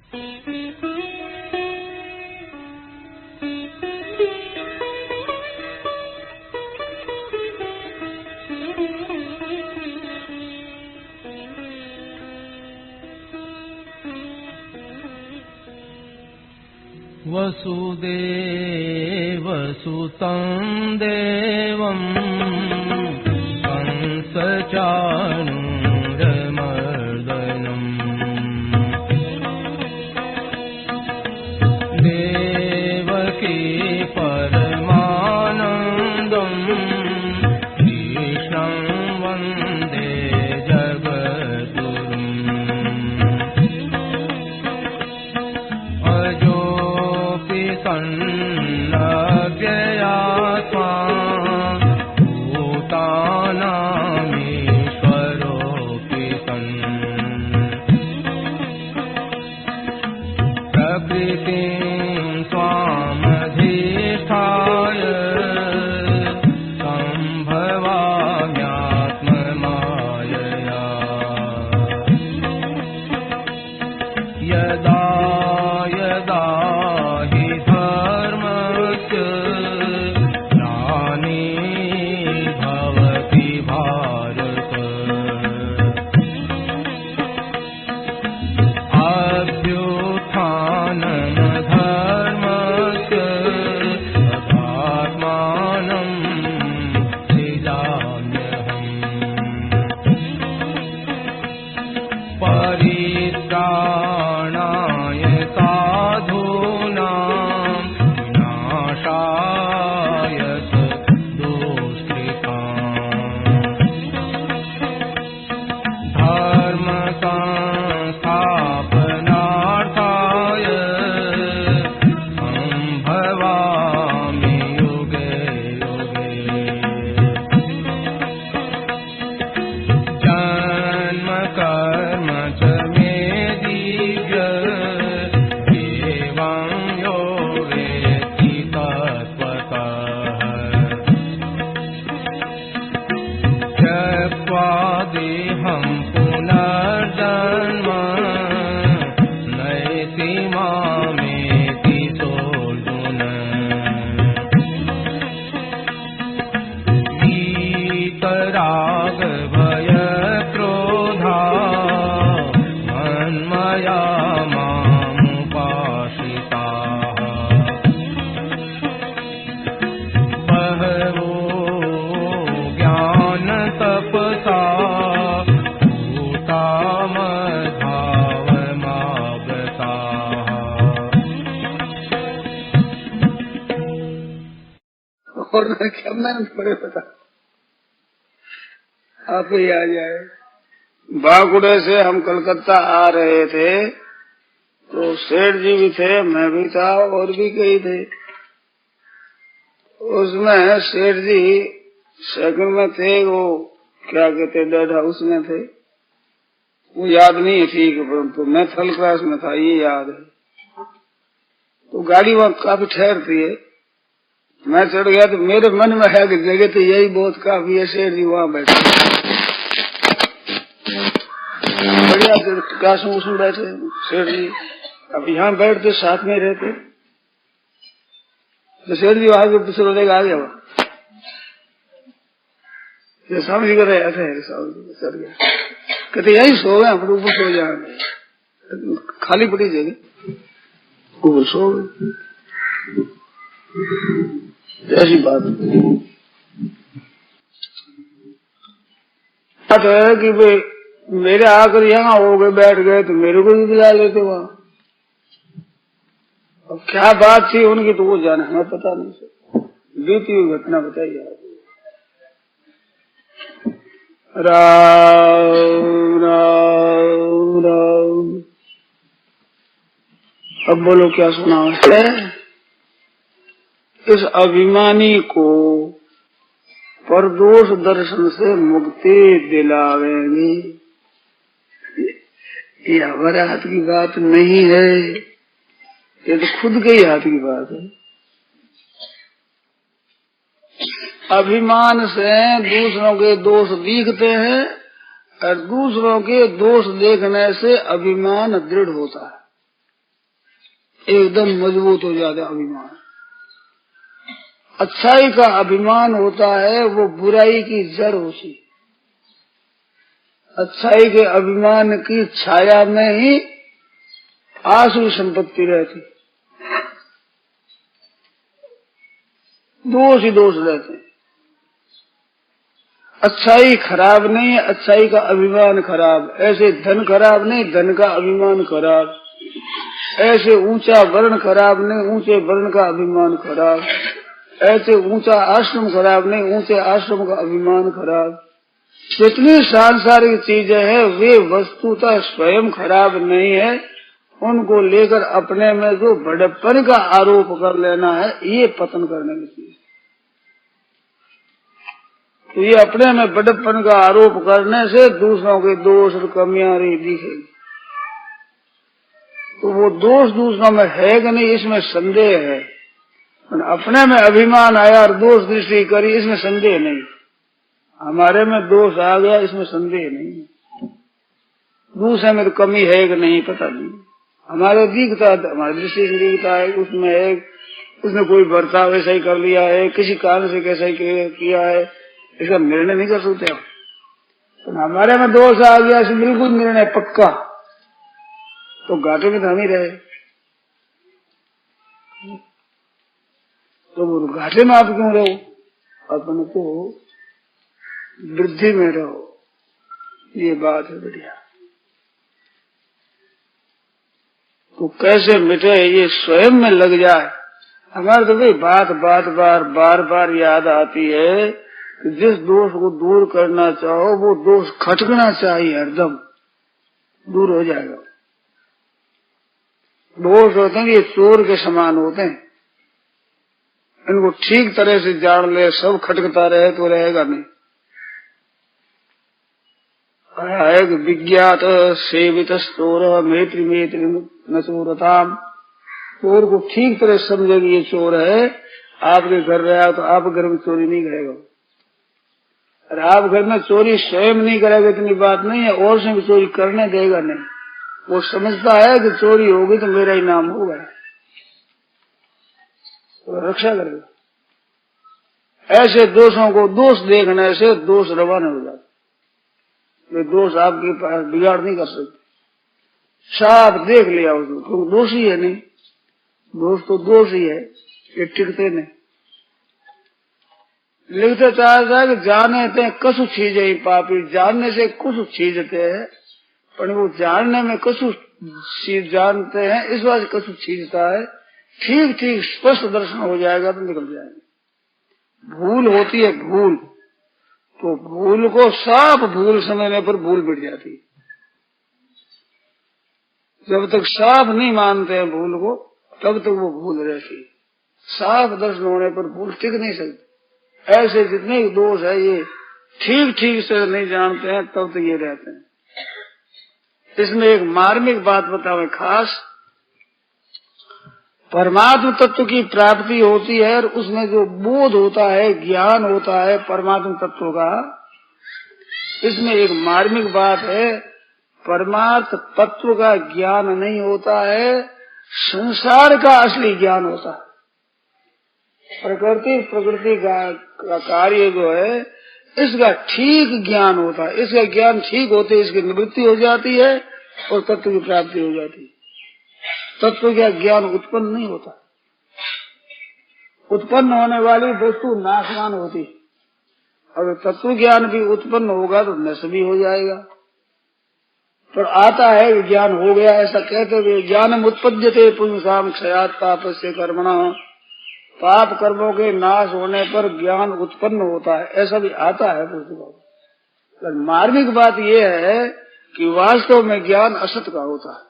वसुदेवसुतं देवं कंसचाणूरमर्दनम् देवकी परमानन्दं कृष्णं वन्दे जगद्गुरुम् सन्नव्ययात्मा भूतानामीश्वरोऽपि सन् प्रकृतिं स्वामधिष्ठाय सम्भवाम्यात्ममायया यदा यदा परित्राणाय साधूनां विनाशाय दुष्कृताम् धर्म संस्थापनार्थाय सम्भवामि युगे युगे जन्म कर्म च मे दिव्य एवं यो वेत्ति तत्त्वतः त्यक्त्वा देहं पुनर्जन्म नयति मामेति सोऽर्जुन वीतराग भय क्रोधा मन्मया मामुपाश्रिताः बहवो ज्ञानतपसा भूता मद्भावमागताः। और क्या मेहनत पड़े पता आप ही आ जाए। बागुड़े से हम कलकत्ता आ रहे थे तो सेठ जी भी थे, मैं भी था और भी कई थे। उसमें सेठ जी सेकंड में थे, वो क्या कहते डेड हाउस में थे, वो याद नहीं है ठीक, परंतु मैं थर्ड क्लास में था ये याद है। तो गाड़ी वहाँ काफी ठहरती है, मैं चढ़ गया तो मेरे मन में है कि जगह तो यही बहुत काफी है, शेर जी वहाँ बैठे बढ़िया क्लासों उसमें बैठे शेर जी। अब यहाँ बैठते साथ में रहते तो शेर जी वहां के पिछले लेकर आ गया, ये स्वामी जी को रहे ऐसे है, स्वामी जी चढ़ गया, कहते यही सो गए अपने ऊपर सो जाएंगे, खाली पड़ी जगह ऊपर सो गए। ऐसी बात है कि वे मेरे आकर यहाँ हो गए बैठ गए तो मेरे को भी बुला लेते वहाँ। अब क्या बात थी उनकी तो वो जाने, हमें पता नहीं सर, बीती हुई घटना बताइए आप। राम राम राम। अब बोलो क्या सुना है? इस अभिमानी को परदोष दर्शन से मुक्ति दिलावेंगे। ये हमारे हाथ की बात नहीं है, ये तो खुद के ही हाथ की बात है। अभिमान से दूसरों के दोष दिखते हैं और दूसरों के दोष देखने से अभिमान दृढ़ होता है। एकदम मजबूत हो जाता है अभिमान। अच्छाई का अभिमान होता है वो बुराई की जड़ होती। अच्छाई के अभिमान की छाया में ही आसुरी संपत्ति रहती, दोष ही दोष रहते हैं। अच्छाई खराब नहीं है, अच्छाई का अभिमान खराब। ऐसे धन खराब नहीं, धन का अभिमान खराब। ऐसे ऊंचा वर्ण खराब नहीं, ऊंचे वर्ण का अभिमान खराब। ऐसे ऊंचा आश्रम खराब नहीं, ऊंचे आश्रम का अभिमान खराब। जितनी सांसारिक चीजें हैं वे वस्तुतः स्वयं खराब नहीं है, उनको लेकर अपने में जो बड़प्पन का आरोप कर लेना है ये पतन करने की चीज। तो ये अपने में बड़प्पन का आरोप करने से दूसरों के दोष और कमियां रही दिखेगी। तो वो दोष दूसरों में है कि नहीं इसमें संदेह है। अपने में अभिमान आया और दोष दृष्टि करी इसमें संदेह नहीं। हमारे में दोष आ गया इसमें संदेह नहीं। दूसरे में तो कमी है कि नहीं पता नहीं। हमारे दिखता हमारी दृष्टि से दिखता है उसमें है, उसने कोई बर्ताव ऐसा ही कर लिया है, किसी कारण से कैसा ही किया है, इसका निर्णय नहीं कर सकते हम। तो हमारे में दोष आ गया इसमें बिल्कुल निर्णय पक्का, तो घाटे में तो हम ही रहे। तो वो घाटे में आप क्यों रहो, अपने को वृद्धि में रहो। ये बात है बढ़िया। तो कैसे मिटे ये स्वयं में लग जाए। हमारे तो भाई बात बार बार याद आती है कि जिस दोष को दूर करना चाहो वो दोष खटकना चाहिए, हरदम दूर हो जाएगा। दोष होते हैं ये चोर के समान होते हैं, इनको ठीक तरह से जान ले, सब खटकता रहे तो रहेगा नहीं। एक विज्ञात सेवित चोर मैत्री मैत्री न चोरताम। चोर को ठीक तरह समझेगी ये चोर है, आपके घर रहा तो आप घर में चोरी नहीं करेगा। और आप घर में चोरी स्वयं नहीं करेगा इतनी बात नहीं है, और से भी चोरी करने देगा नहीं। वो समझता है कि चोरी होगी तो मेरा ही नाम होगा, तो रक्षा करेगा। ऐसे दोषों को दोष देखने से दोष रवाना हो जाता। ये दोष आपके पास बिगाड़ नहीं कर सकते। साफ देख लिया उसको, क्योंकि दोष ही है नहीं, दोष तो दोष ही है, ये टिकते नहीं। लिखते चाहता है कि जाने थे कसु चीज ही पापी, जानने से कुछ चीजते हैं पर वो जानने में कसु चीज जानते हैं, इस बात से कसु चीजता है। ठीक ठीक स्पष्ट दर्शन हो जाएगा तो निकल जाएंगे। भूल होती है भूल, तो भूल को साफ भूल समझने पर भूल मिट जाती है। जब तक साफ नहीं मानते हैं भूल को तब तक वो भूल रहती है। साफ दर्शन होने पर भूल टिक नहीं सकती। ऐसे जितने दोष है ये ठीक ठीक से नहीं जानते हैं तब तक ये रहते हैं। इसमें एक मार्मिक बात बतावे खास, परमात्म तत्व की प्राप्ति होती है और उसमें जो बोध होता है, ज्ञान होता है परमात्म तत्व का, इसमें एक मार्मिक बात है। परमात्म तत्व का ज्ञान नहीं होता है, संसार का असली ज्ञान होता है। प्रकृति का कार्य जो है इसका ठीक ज्ञान होता है। इसका ज्ञान ठीक होते इसकी निवृत्ति हो जाती है और तत्व की प्राप्ति हो जाती है। तत्व का ज्ञान उत्पन्न नहीं होता, उत्पन्न होने वाली वस्तु नाशवान होती। अगर तत्व ज्ञान भी उत्पन्न होगा तो नष्ट भी हो जाएगा। पर आता है ज्ञान हो गया ऐसा कहते हुए, ज्ञानम उत्पद्यते पुंसाम क्षयात् पापस्य कर्मणा, पाप कर्मों के नाश होने पर ज्ञान उत्पन्न होता है, ऐसा भी आता है पुस्तकों। मार्मिक बात यह है कि वास्तव में ज्ञान असत का होता है,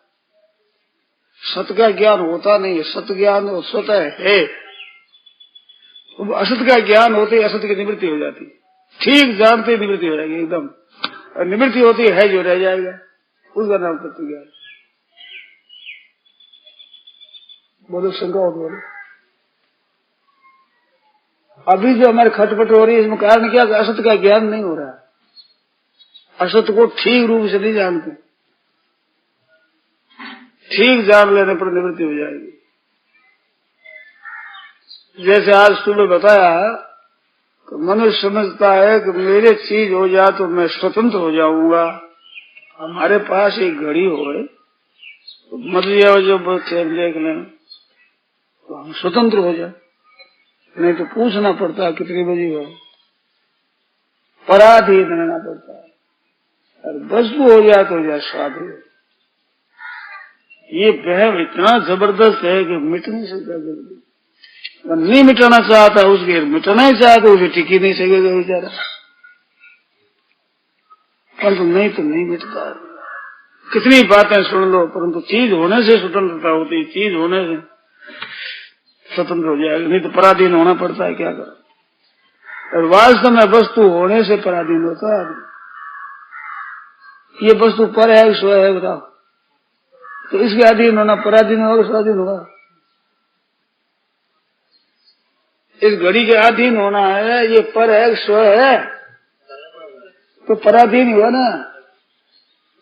सत का ज्ञान होता नहीं है। सत ज्ञान स्वतः है, असत का ज्ञान होते असत की निवृत्ति हो जाती है। ठीक जानते निवृत्ति हो जाएगी एकदम, और निवृत्ति होती है जो रह जाएगा उसका नाम तत्व ज्ञान। बोलो शंका हो बोलो। अभी जो हमारे खटपट हो रही है इसमें कारण क्या, असत का ज्ञान नहीं हो रहा है। असत को ठीक रूप से नहीं जानते, ठीक जान लेने पर निवृत्ति हो जाएगी। जैसे आज सुबह बताया तो मनुष्य समझता है कि मेरे चीज हो जाए तो मैं स्वतंत्र हो जाऊंगा। हमारे पास एक घड़ी हो तो मर्जी हो जो टाइम देख लें तो हम स्वतंत्र हो जाए, नहीं तो पूछना पड़ता है कितनी बजी हो, पराधीन रहना पड़ता है। और वस्तु हो जाए तो जाए स्वाधीन। ये वहम इतना जबरदस्त है कि मिट नहीं सकता जल्दी। नहीं मिटाना चाहता उसके मिटाना ही चाहता उसे टिक ही नहीं सकेगा बेचारा। परंतु नहीं तो नहीं मिटता। कितनी बातें सुन लो, परंतु चीज होने से स्वतंत्रता होती, चीज होने से स्वतंत्र हो जाएगा, नहीं तो पराधीन होना पड़ता है। क्या कर, और वास्तव में वस्तु होने से पराधीन होता है। ये वस्तु पर है स्व है, बताओ, तो इसके अधीन होना पराधीन होगा स्वाधीन होगा? इस घड़ी के अधीन होना है, ये पर है स्व है, तो पराधीन हुआ ना।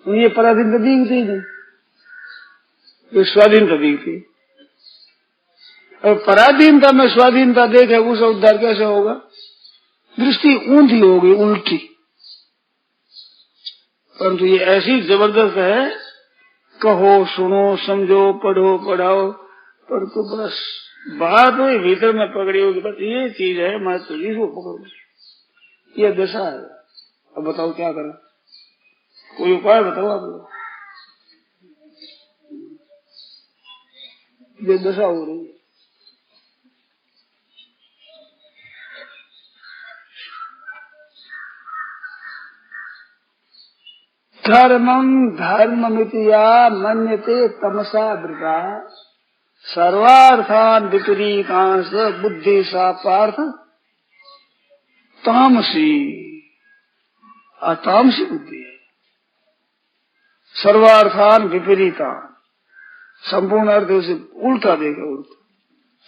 तो ये पराधीन तो दिखती नहीं, ये स्वाधीन तो दिखती। और पराधीनता में स्वाधीनता देखे उसका उद्धार कैसे होगा? दृष्टि ऊंधी होगी, उल्टी। परंतु ये ऐसी जबरदस्त है, कहो सुनो समझो पढ़ो पढ़ाओ, पर तो बस बात हुई भीतर में पकड़ी होगी, बस ये चीज है, मैं तो इसको पकड़ू, ये दशा है। अब बताओ क्या करें, कोई उपाय बताओ आप लोग। ये दशा हो रही है। धर्मम धर्ममितिया मन्यते तमसा वृता सर्वार्थान विपरीतांश बुद्धि सा पार्थ तामसी। अतामसी बुद्धि है। सर्वार्थान विपरीतान, संपूर्ण अर्थ उसे उल्टा देगा, उल्टा।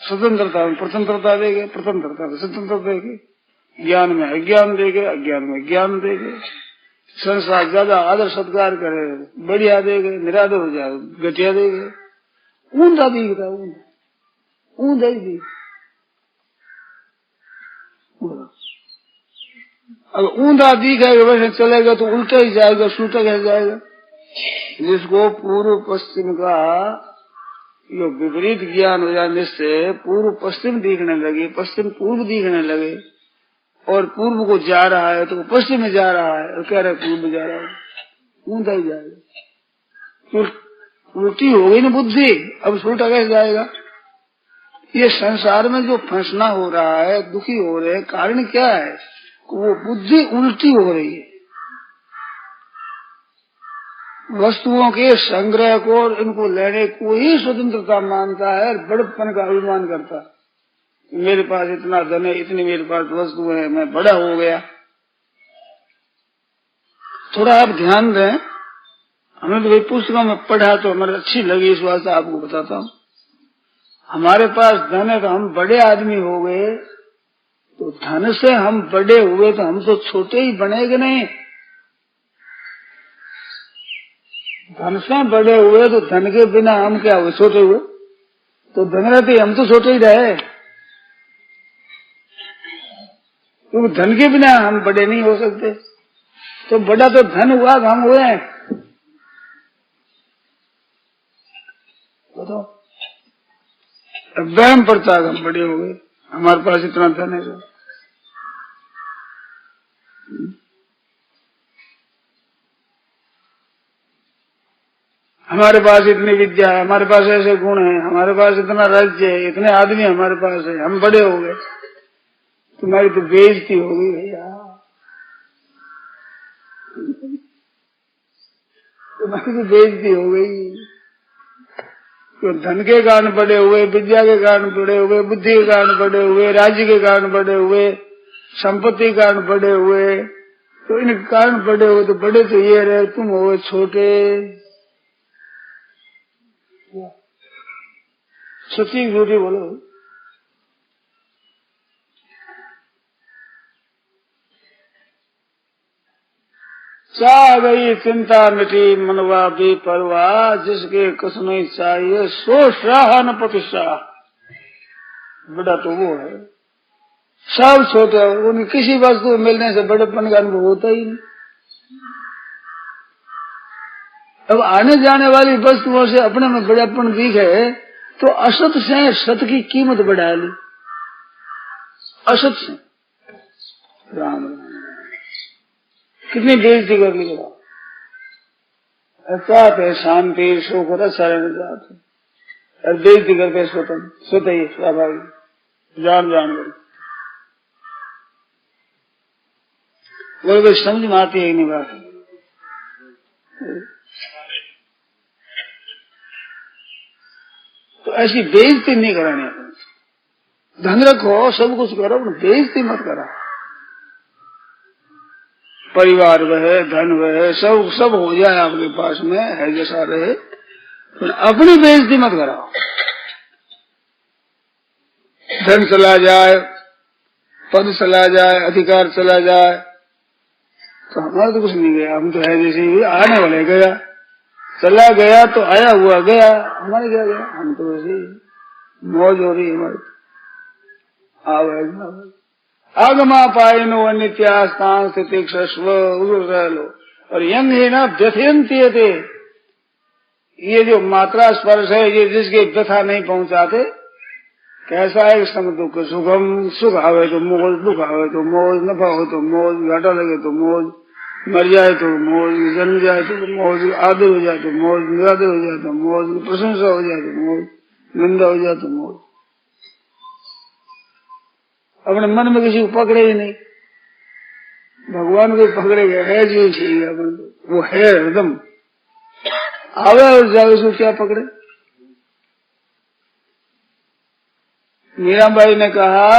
स्वतंत्रता में प्रतंत्रता देगे, प्रतंत्रता में स्वतंत्रता देगे, ज्ञान में अज्ञान देगे, अज्ञान में ज्ञान देगे। संसार ज्यादा आदर सत्कार करे बढ़िया देगे, निरादर हो जाए घटिया देगे। ऊंधा दिखता है, ऊंधा ऊंधा ही दिख। अगर ऊंधा दिखेगा वैसे चलेगा तो उल्टा ही जाएगा, सूटा कैसे जाएगा? जिसको पूर्व पश्चिम का जो विपरीत ज्ञान हो जाने से पूर्व पश्चिम दिखने लगे, पश्चिम पूर्व दिखने लगे, और पूर्व को जा रहा है तो पश्चिम में जा रहा है, और कह रहे पूर्व में जा रहा है, ऊंधा ही जाएगा। उल्टी हो गई ना बुद्धि, अब उल्टा कैसे जाएगा? ये संसार में जो फंसना हो रहा है, दुखी हो रहे हैं, कारण क्या है? वो बुद्धि उल्टी हो रही है। वस्तुओं के संग्रह को और इनको लेने को ही स्वतंत्रता मानता है, बड़प्पन का अभिमान करता है। मेरे पास इतना धन है, इतनी मेरे पास वस्तु है, मैं बड़ा हो गया। थोड़ा आप ध्यान दें, हमें तो भाई पुस्तकों में पढ़ा तो हमारे अच्छी लगी, इस वास्ते आपको बताता हूँ। हमारे पास धन है तो हम बड़े आदमी हो गए, तो धन से हम बड़े हुए तो हम तो छोटे ही बनेंगे नहीं। धन से बड़े हुए तो धन के बिना हम क्या हुए? छोटे हुए। तो धन रहते हम तो छोटे ही रहे, क्योंकि धन के बिना हम बड़े नहीं हो सकते। तो बड़ा तो धन हुआ, हम हुए हैं। बताओ, वहम पड़ता है हम बड़े हो गए, हमारे पास इतना धन है। हमारे पास इतनी विद्या है, हमारे पास ऐसे गुण है, हमारे पास इतना राज्य है, इतने आदमी हमारे पास है, हम बड़े हो गए। तुम्हारी तो बेइज्जती हो गई भैया, तुम्हारी तो बेइज्जती हो गई। तो धन के कारण बड़े हुए, विद्या के कारण बड़े हुए, बुद्धि के कारण बड़े हुए, राज्य के कारण बड़े हुए, संपत्ति के कारण बड़े हुए, तो इन कारण बड़े हुए। तो बड़े तो ये रहे, तुम हो छोटे। सच्ची झूठी बोलो। चाह गई चिंता मिटी मनवा बेपरवाह, जिसके कुछ नहीं चाहिए सो शाह न प्रतिशाह। बड़ा तो वो है, सब छोटा। उन्हें किसी वस्तु मिलने से बड़ेपन का अनुभव होता ही नहीं। अब आने जाने वाली वस्तुओं से अपने में बड़ेपन दिखे तो असत से सत की कीमत बढ़ा ली, असत से। राम राम कितनी बेइज्जती कर ली। चाहते शांति सुख रसायन जाते और बेइज्जती करते स्वतः ही स्वाभाविक जान कर वो कोई समझ में आती है नहीं बात। तो ऐसी बेइज्जती नहीं करानी। धन रखो सब कुछ करो, बेइज्जती मत करा। परिवार वह धन वह सब हो जाए आपके पास में है जैसा रहे, तो अपनी बेइज्जती मत कराओ। धन चला जाए, पद चला जाए, अधिकार चला जाए तो हमारा तो कुछ नहीं गया। हम तो है जैसे ही आने वाले गया, चला गया तो आया हुआ गया, हमारे क्या गया। हम तो वैसे ही मौज हो रही हमारी। आगमा पायनो अनित्यास्तान स्थिति स्व लो और यंग है ना व्यथयंती थे। ये जो मात्रा स्पर्श है ये जिसके व्यथा नहीं पहुंचाते, कैसा है सम दुख सुखम, सुख आवे तो मौज, दुख आवे तो मौज, नफा हो तो मौज, घाटा लगे तो मौज, मर जाए तो मौज, जन्म जाए तो मौज, आदर हो जाए तो मौज, निरादर हो जाए तो मौज, प्रशंसा हो जाए तो मौज, निंदा हो जाए तो मौज। अपने मन में किसी को पकड़े ही नहीं, भगवान को पकड़े गए है जो ठीक है, वो है एकदम आवे और जावे, उसको क्या पकड़े। मीराबाई ने कहा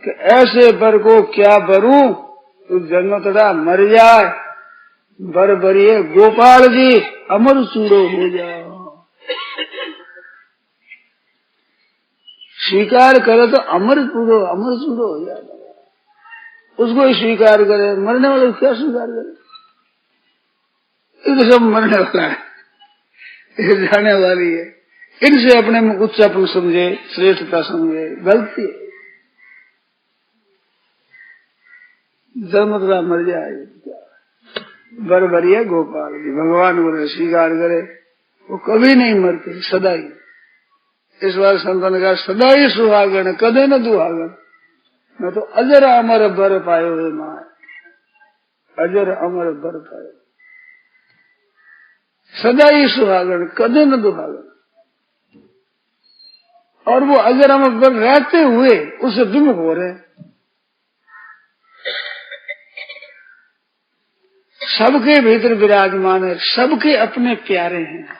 कि ऐसे बर को क्या बरूं तो जन्म तड़ा मर जाए, बर बरिए गोपाल जी अमर चूड़ो हो जाओ। स्वीकार करे तो अमर चूड़ो हो जाएगा। उसको ही स्वीकार करे, मरने वाले को क्या स्वीकार करे। ये सब मरने वाला है, ये जाने वाली है। इनसे अपने में उच्चापन समझे, श्रेष्ठता समझे, गलती है। जन्मतला मर जाए, बरबरिया गोपाल जी भगवान को स्वीकार करे, वो कभी नहीं मरते, सदा ही। इस बार संतन का सदा ही सुहागन कदे न दुहागन, मैं तो अजर अमर बर पायो है माँ, अजर अमर बर पायो, सदा ही सुहागन कदे न दुहागन। और वो अजर अमर बर रहते हुए उससे विमुख हो रहे। सबके भीतर विराजमान है, सबके अपने प्यारे हैं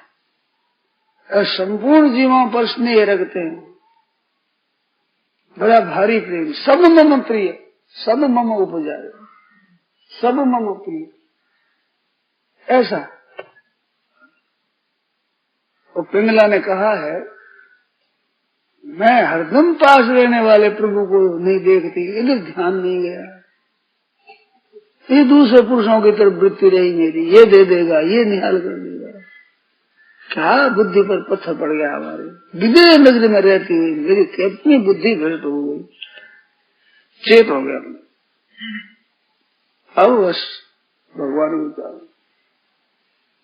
और संपूर्ण जीवों पर स्नेह रखते हैं, बड़ा भारी प्रेम। सब मम प्रिय, सब मम उपजाए, सब मम प्रिय, ऐसा। और पिंगला ने कहा है, मैं हरदम पास रहने वाले प्रभु को नहीं देखती, इधर ध्यान नहीं गया। ये दूसरे पुरुषों की तरफ वृत्ति रही मेरी, ये दे देगा, ये निहाल कर देगा। क्या बुद्धि पर पत्थर पड़ गया हमारे। विदेह नगरी में रहती हुई मेरी कितनी बुद्धि भ्रष्ट हो गई, चेत हो गया। अब बस भगवान को चाहो।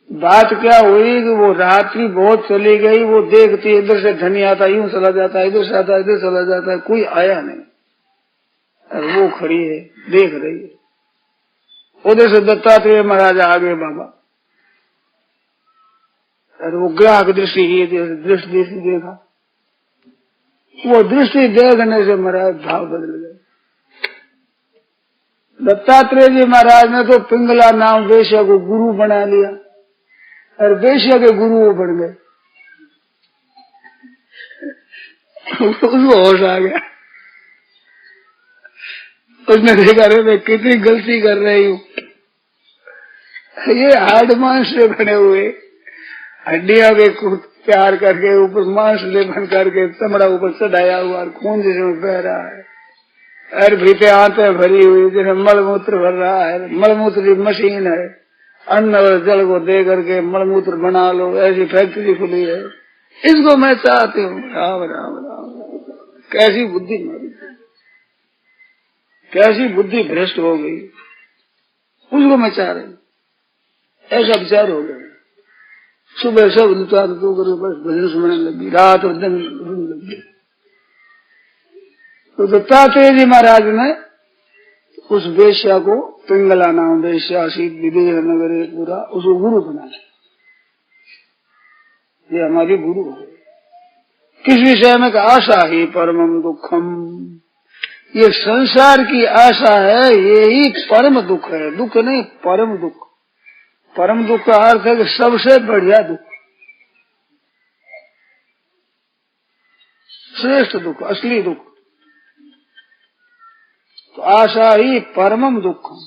बात क्या हुई कि वो रात्रि बहुत चली गई, वो देखती इधर से धनी आता यूं चला जाता, इधर से आता इधर चला जाता है, कोई आया नहीं। और वो खड़ी है देख रही है। उधर से दत्तात्रेय महाराज आगे बाबा, और वो ग्राहक दृष्टि दृष्टि देखा, वो दृष्टि देखने से महाराज भाव बदल गए। दत्तात्रेय जी महाराज ने तो पिंगला नाम वेश्या को गुरु बना लिया और वेश्या के गुरु वो बन गए। उसको होश आ गया, उसने देखा रे मैं कितनी गलती कर रही हूँ। ये हार्ड मांस से बने हुए, हड्डियां के प्यार करके ऊपर मांस लेपन करके चमड़ा ऊपर चढ़ाया हुआ और खून जिसमें बह रहा है, और भीतर आंतें भरी हुई जैसे मलमूत्र भर रहा है। मलमूत्र की मशीन है, अन्न और जल को दे करके मलमूत्र बना लो, ऐसी फैक्ट्री खुली है। इसको मैं चाहती हूँ। राम राम राम, कैसी बुद्धि मारी, कैसी बुद्धि भ्रष्ट हो गई, उसको मैं चाह रही हूँ। ऐसा विचार हो गया। सुबह सब लुटा तो करो, बस भजन सुनने लगी, रात और दिन लगी। तो दत्तात्रेय जी महाराज ने उस वेश्या को, पिंगला नाम वेश्या, शीत विदेह नगर पूरा, उसको गुरु बनाया। ये हमारी गुरु है। किस विषय में? आशा ही परमम दुखम, ये संसार की आशा है, यही परम दुख है। दुख नहीं, परम दुख। परम दुख का अर्थ है कि सबसे बढ़िया दुख, श्रेष्ठ दुख, असली दुख। तो आशा ही परमम दुखम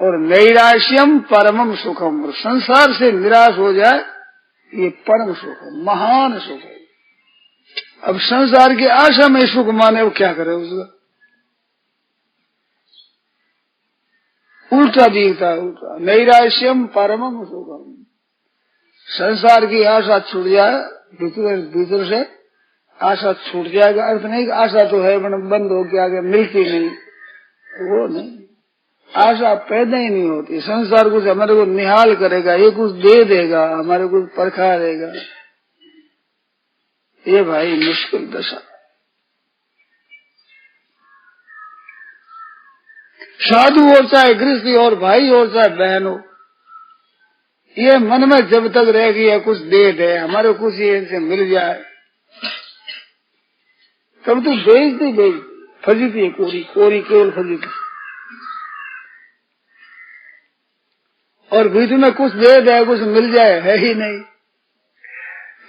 और नैराश्यम परमम सुखम, और संसार से निराश हो जाए ये परम सुख है, महान सुख है। अब संसार की आशा में सुख माने, वो क्या करे? उसका उल्टा दिखता है, उल्टा। नैराश्यम परमम सुखम, संसार की आशा छूट जाए, भीतर से आशा छूट जाएगा। अर्थ नहीं कि आशा तो है बंद हो के आगे मिलती नहीं, वो नहीं। आशा पैदा ही नहीं होती। संसार कुछ हमारे को निहाल करेगा, ये कुछ दे देगा, हमारे कुछ परखा देगा, ये भाई मुश्किल दशा। साधु और चाहे गृहस्थी और भाई और चाहे बहन हो, ये मन में जब तक रह गया कुछ दे दे, हमारे कुछ ये इनसे मिल जाए, तब तो बेचती फजीती है, कोरी कोरी केवल फजीती। और बीच में कुछ दे दे, कुछ मिल जाए, है ही नहीं।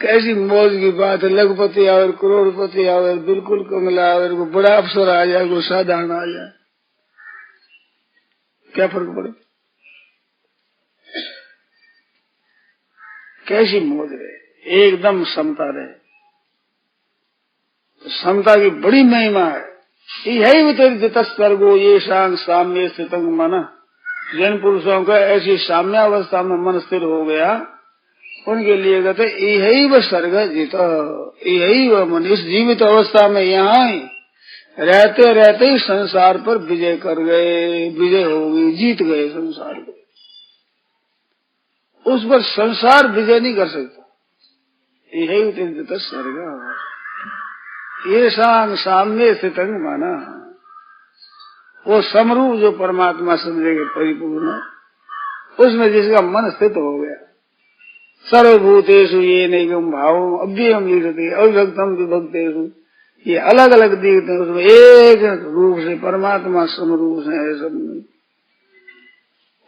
कैसी मौज की बात है। लखपति आवे, करोड़पति आवे, बिल्कुल कमला आवे, को बड़ा अफसर आ जाए, को साधारण आ जाए, क्या फर्क पड़े? कैसी मौज रहे, एकदम समता रहे। समता की बड़ी महिमा है। यही वितरित सर्गो ये शांग साम्य स्थित मन, जैन पुरुषों का ऐसी साम्यावस्था में मन स्थिर हो गया, उनके लिए कहते यही वह सर्ग जीत, यही वह मन इस जीवित अवस्था में यहाँ ही रहते रहते ही संसार पर विजय कर गए, विजय हो गई, जीत गए संसार को। उस पर संसार विजय नहीं कर सकता। यही वितरित सर्ग ये शांग साम्य स्थित माना, वो समरूप जो परमात्मा समझेगा परिपूर्ण, उसमें जिसका मन स्थित हो गया। सर्वभूतेषु ये नैकम भाव अव्ययम लिखते अविभक्तम विभक्तेषु, ये अलग अलग दिखते हैं, उसमें एक रूप से परमात्मा समरूप से है सब में।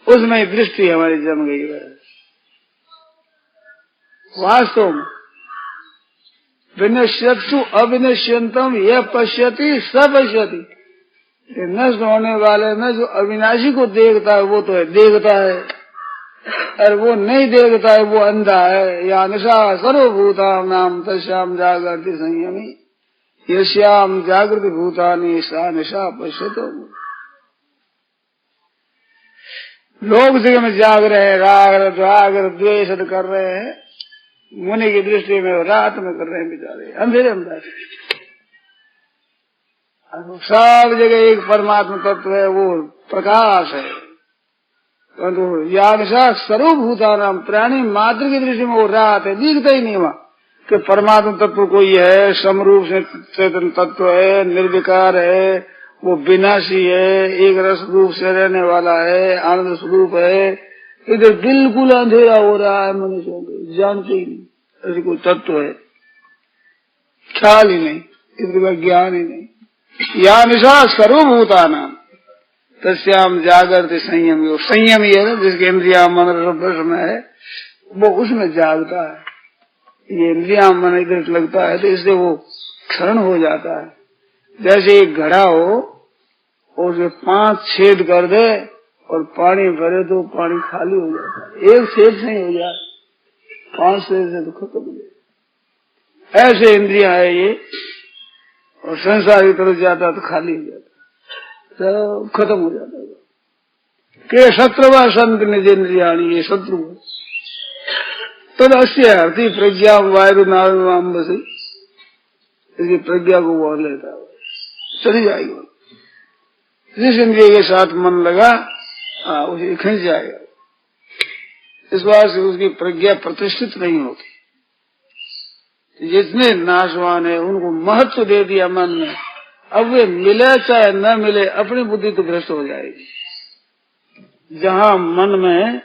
उसमें दृष्टि हमारी जम गई है। वास्तव में विनश्यत्सु अविनश्यंतम यह पश्यति स पश्यति, नष्ट होने वाले में जो अविनाशी को देखता है वो तो है, देखता है, और वो नहीं देखता है वो अंधा है। या निशा सर्वभूताम नाम तस्याम जागृति संयमी, यश्याम जागृति भूतानि सा निशा पश्यतो। लोग जगह में जाग रहे हैं, राग द्वेष कर रहे हैं, मुनि की दृष्टि में रात में कर रहे हैं बेचारे, अंधेरे अंदर। सब जगह एक परमात्मा तत्व है, वो प्रकाश है। परंतु यादशा सर्वभूता नाम, प्राणी मात्र की दृष्टि में वो रात है, दिखता ही नहीं वहां कि परमात्मा तत्व कोई है, समरूप से चेतन तत्व है, निर्विकार है, वो विनाशी है, एक रस रूप से रहने वाला है, आनंद स्वरूप है। इधर बिल्कुल अंधेरा हो रहा है, मनुष्यों को जानते ही नहीं ऐसे कोई तत्व है, ख्याल ही नहीं, इधर का ज्ञान ही नहीं। या निशा सर्वभूता नाम तस्याम जागृति संयम, वो संयम ही है ना, जिसके इंद्रिया मन रस में है, वो उसमें जागता है। ये इंद्रिया मन इधर लगता है तो इससे वो क्षरण हो जाता है। जैसे एक घड़ा हो और उसमें 5 छेद कर दे और पानी भरे तो पानी खाली हो जाता है, एक छेद से ही हो जाए, 5 छेद से तो खत्म हो जाए। ऐसे इंद्रिया है ये, और संसार की तरफ जाता तो खाली हो जाता, तो खत्म हो जाता है। के शत्रु व संत निज इंद्रिया, ये शत्रु। तो तदस्य हरती प्रज्ञा वायु नाम बसी, इसकी प्रज्ञा को वो लेता है, चली जाएगी। जिस इंद्रिय के साथ मन लगा उसे खींच जाएगा। इस बात से उसकी प्रज्ञा प्रतिष्ठित नहीं होती। जितने नाशवान है उनको महत्व दे दिया मन ने, अब वे मिले चाहे न मिले अपनी बुद्धि तो भ्रष्ट हो जाएगी। जहाँ मन में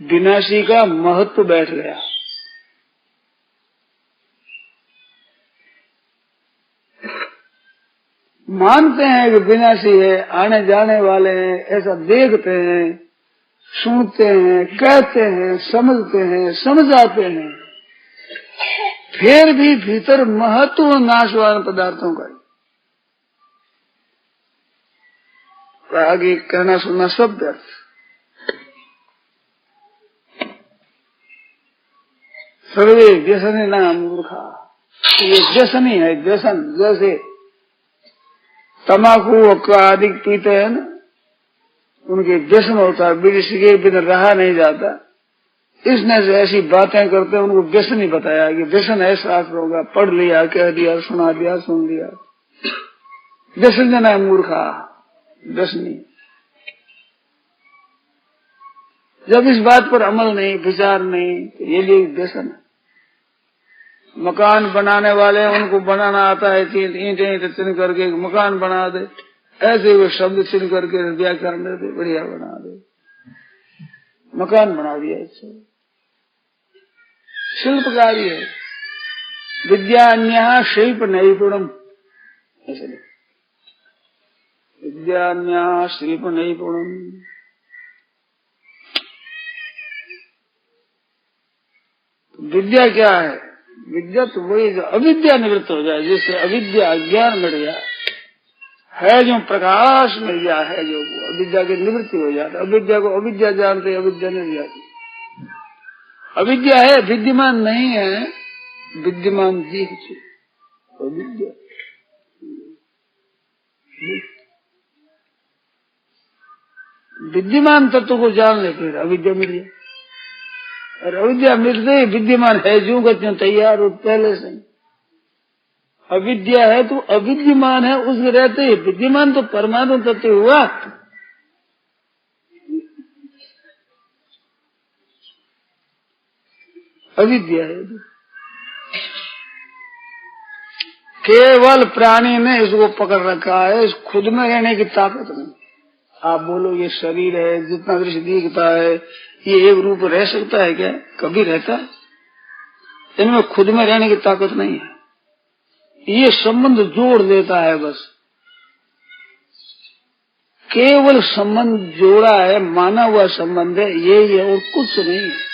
विनाशी का महत्व बैठ गया, मानते हैं कि विनाशी है, आने जाने वाले हैं, ऐसा देखते हैं, सुनते हैं, कहते हैं, समझते हैं, समझाते हैं, फिर भी भीतर महत्व नाशवान पदार्थों का आगे कहना सुनना सब व्यर्थ। सर्वे व्यसनी ना मूर्खा, ये व्यसनी है। व्यसन जैसे तम्बाकू अधिक पीते हैं ना, उनके व्यसन होता है, बीड़ी सिगरेट बिना रहा नहीं जाता। इसने से ऐसी बातें करते हैं, उनको व्यसन ही बताया कि व्यसन है शास्त्र होगा, पढ़ लिया, कह दिया, सुना दिया, सुन लिया। व्यसन जना मूर्खा, व्यसनी। जब इस बात पर अमल नहीं, विचार नहीं, तो ये भी व्यसन है। मकान बनाने वाले हैं, उनको बनाना आता है, ईंटें चिन्ह करके मकान बना दे, ऐसे वो शब्द चिन्ह करके व्याकरण दे, बढ़िया बना दे, मकान बना दिया। अच्छा शिल्पकारी है। विद्यान्या शिल्प नैपुणम, ऐसे विद्यान्या शिल्प नैपुणम। विद्या क्या है? विद्या तो वही जो अविद्या निवृत्त हो जाए, जिससे अविद्या अज्ञान मिट गया है, जो प्रकाश मिल गया है, जो अविद्या की निवृत्ति हो जाता है। अविद्या को अविद्या जानते, अविद्या नहीं जाती। अविद्या है, विद्यमान नहीं है, विद्यमान जीव अविद्या। विद्यमान तत्व को जान ले, फिर अविद्या मिल जाए। और अविद्या मिलते ही विद्यमान है जो गति तैयार हो पहले से। अविद्या है तो अविद्यमान है, उसमें रहते ही विद्यमान तो परमाणु तत्व हुआ। अविद्या है, केवल प्राणी ने इसको पकड़ रखा है, इस खुद में रहने की ताकत नहीं। आप बोलो ये शरीर है, जितना दृश्य दिखता है, ये एक रूप रह सकता है क्या? कभी रहता है? इनमें खुद में रहने की ताकत नहीं है। ये संबंध जोड़ देता है, बस केवल संबंध जोड़ा है, माना हुआ संबंध है, यही है और कुछ नहीं है।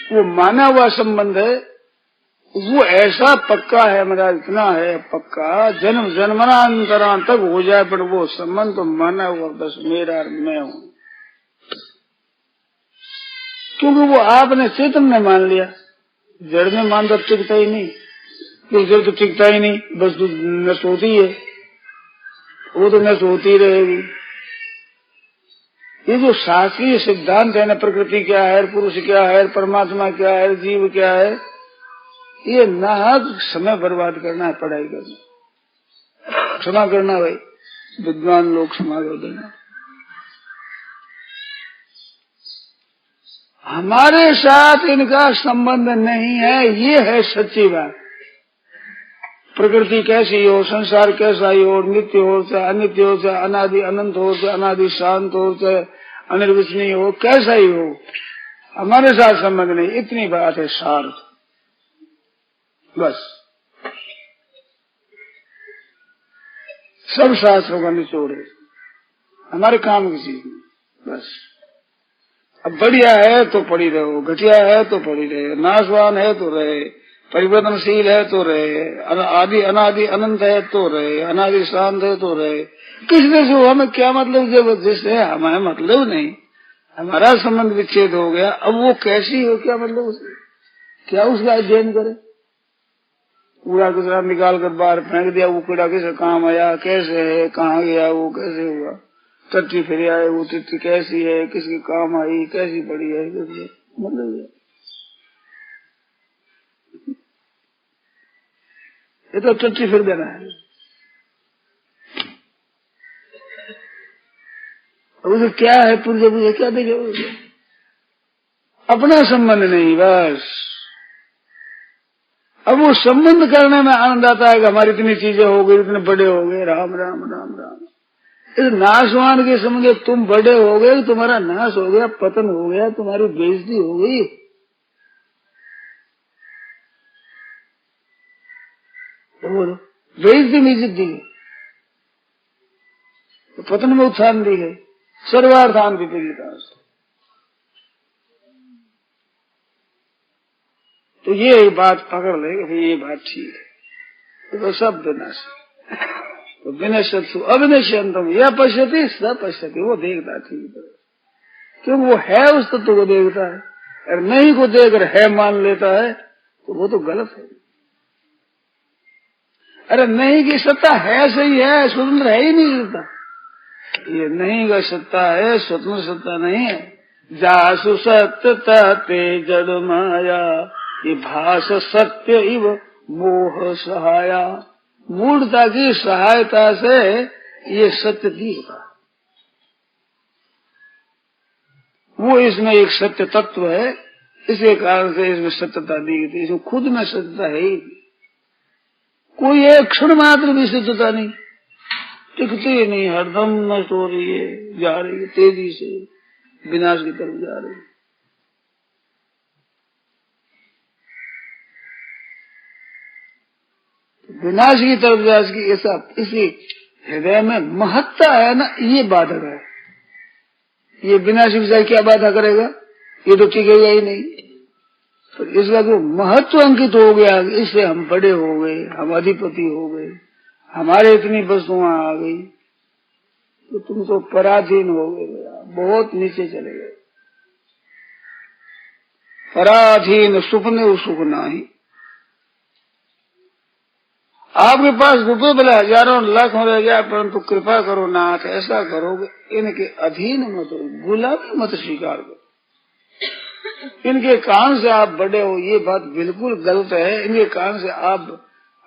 वो माना हुआ संबंध है, वो ऐसा पक्का है, मेरा इतना है पक्का, जन्म जन्मांतरां तक हो जाए, पर वो संबंध तो माना हुआ बस मेरा मैं हूँ। क्योंकि वो आपने चेतन ने मान लिया, जड़ में मान तो टिकता ही नहीं, तो जड़ तो टिकता ही नहीं, बस तो नष्ट होती है, वो तो नष्ट होती रहेगी। ये जो शास्त्रीय सिद्धांत है ना, प्रकृति क्या है, पुरुष क्या है, परमात्मा क्या है, जीव क्या है, ये नाहक समय बर्बाद करना है, पढ़ाई करना। क्षमा करना भाई, विद्वान लोग क्षमा कर देना। हमारे साथ इनका संबंध नहीं है, ये है सच्ची बात। प्रकृति कैसी हो, संसार कैसा ही हो, नित्य हो चाहे अनित्य हो, चाहे अनादि अनंत हो, चाहे अनादि शांत हो, चाहे अनिर्वचनीय हो, कैसा ही हो, हमारे साथ संबंध नहीं। इतनी बात है सार्थ, बस। सब शास्त्रों का निचोड़ है, हमारे काम की चीज नहीं, बस। अब बढ़िया है तो पड़ी रहो, घटिया है तो पड़ी रहे, नाशवान है तो रहे, परिवर्तनशील है तो रहे, आदि अनादि अनंत है तो रहे, अनादि शांत है तो रहे। किसने से हमें क्या मतलब? जब जिससे हमें मतलब नहीं, हमारा संबंध विच्छेद हो गया, अब वो कैसी हो, क्या मतलब उसे? क्या उसका अध्ययन करे? कूड़ा कचरा निकाल कर बाहर फेंक दिया, वो कूड़ा किसे काम आया, कैसे है, कहाँ गया, वो कैसे हुआ, टट्टी फिर आए, वो टट्टी कैसी है, किसके काम आई, कैसी पड़ी है, मतलब ये तो टट्टी फिर देना है। उसे क्या है पूर्व पूजा, क्या देखे, अपना संबंध नहीं बस। अब वो संबंध करने में आनंद आता है कि हमारी इतनी चीजें हो गई, इतने बड़े हो गए, राम राम राम राम। इस नाशवान के समझे तुम बड़े हो गए, तुम्हारा नाश हो गया, पतन हो गया, तुम्हारी बेइज्जती हो गई। तो बोलो बेइज्जती में इज्जत दी गई, तो पतन में उत्थान दी गई, सर्वार्थान विपरीता। तो ये एक बात पकड़ ले कि ये बात ठीक है, तो सब विनाशी। तो विनश्यत्सु अविनश्यंतम यह पश्यति स पश्यति, वो देखता ठीक है, क्योंकि वो है उस तत्व को देखता है। अगर नहीं को देख है मान लेता है तो वो तो गलत है। अरे नहीं की सत्ता है, सही है, स्वतंत्र है ही नहीं सत्ता। ये नहीं का सत्ता है, स्वतंत्र सत्ता नहीं है। जासु सत्यता ते जड़ माया, ये भास सत्य इव मोह सहाया। मूढ़ता की सहायता से ये सत्य दिखता, वो इसमें एक सत्य तत्व है, इसी कारण से इसमें सत्यता दिखती। इसमें खुद में सत्यता है ही, कोई एक क्षण मात्र भी सत्यता नहीं, टिकती नहीं, हरदम नष्ट हो रही है, जा रही है, तेजी से विनाश की तरफ जा रही है। विनाश की तरफ जाने की ऐसा इसी हृदय में महत्ता है ना, ये बाधक है। ये विनाशी विचार क्या बाधा करेगा, ये तो टिकेगा ही नहीं। तो इसका जो महत्व अंकित हो गया, इससे हम बड़े हो गए, हम अधिपति हो गए, हमारे इतनी वस्तुएं आ गई, तो तुम तो पराधीन हो गए, बहुत नीचे चले गए। पराधीन सुपने सुख नाही। आपके पास रुपये भले हजारों लाखों रह जाए, परंतु कृपा करो नाथ, ऐसा करोगे इनके अधीन मत हो, गुलामी मत स्वीकार करो। इनके कारण से आप बड़े हो, ये बात बिल्कुल गलत है। इनके कारण से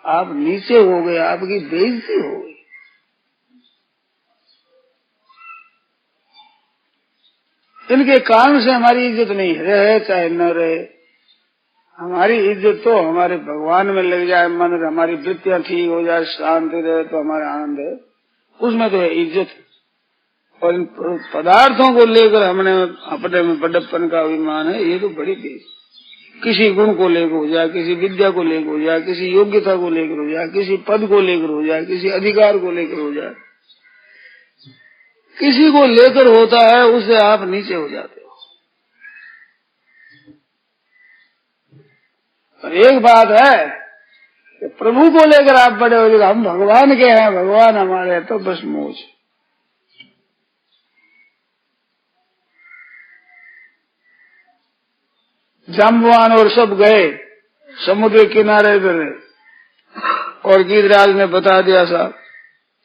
आप नीचे हो गए, आपकी बेइज्जती हो गई। इनके कारण से हमारी इज्जत नहीं रहे चाहे न रहे। हमारी इज्जत तो हमारे भगवान में लग जाए, मन हमारी वृत्तियां ठीक हो जाए, शांति रहे तो हमारा आनंद है, उसमें तो है इज्जत। और इन पदार्थों को लेकर हमने अपने में बड़प्पन का अभिमान है, ये तो बड़ी चीज। किसी गुण को लेकर हो जाए, किसी विद्या को लेकर हो जाए, किसी योग्यता को लेकर हो जाए, किसी पद को लेकर हो जाए, किसी अधिकार को लेकर हो जाए, किसी को लेकर होता है, उससे आप नीचे हो जाते हो। और एक बात है कि प्रभु को लेकर आप बड़े हो जाए, हम भगवान के हैं, भगवान हमारे हैं, तो बस मौज। जाम्बवान और सब गए समुद्र किनारे पर, और गीतराज ने बता दिया साहब,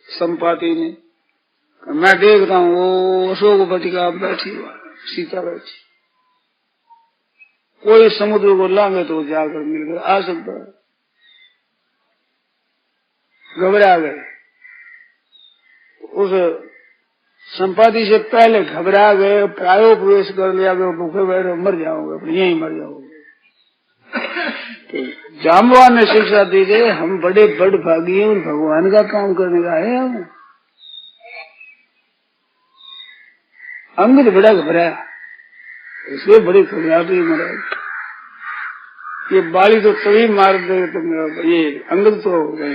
संपाति ने, मैं देखता हूँ वो अशोक बटिका बैठी हुआ, सीता बैठी, कोई समुद्र को लांगे तो जाकर मिलकर आ सकता है। घबरा गए, उस संपाति से पहले घबरा गए, प्रायोपवेश कर लिया, भूखे बैठे मर जाओगे, अपने यहीं मर जाओगे। तो जाम्बवान ने शिक्षा दी गई, हम बड़े बड़ भागी हैं, भगवान का काम करने का है। हम अंगद बड़ा घबराया, इसलिए बड़ी घबराहट मरा। ये बाली तो तभी मार दे, तो ये अंगद तो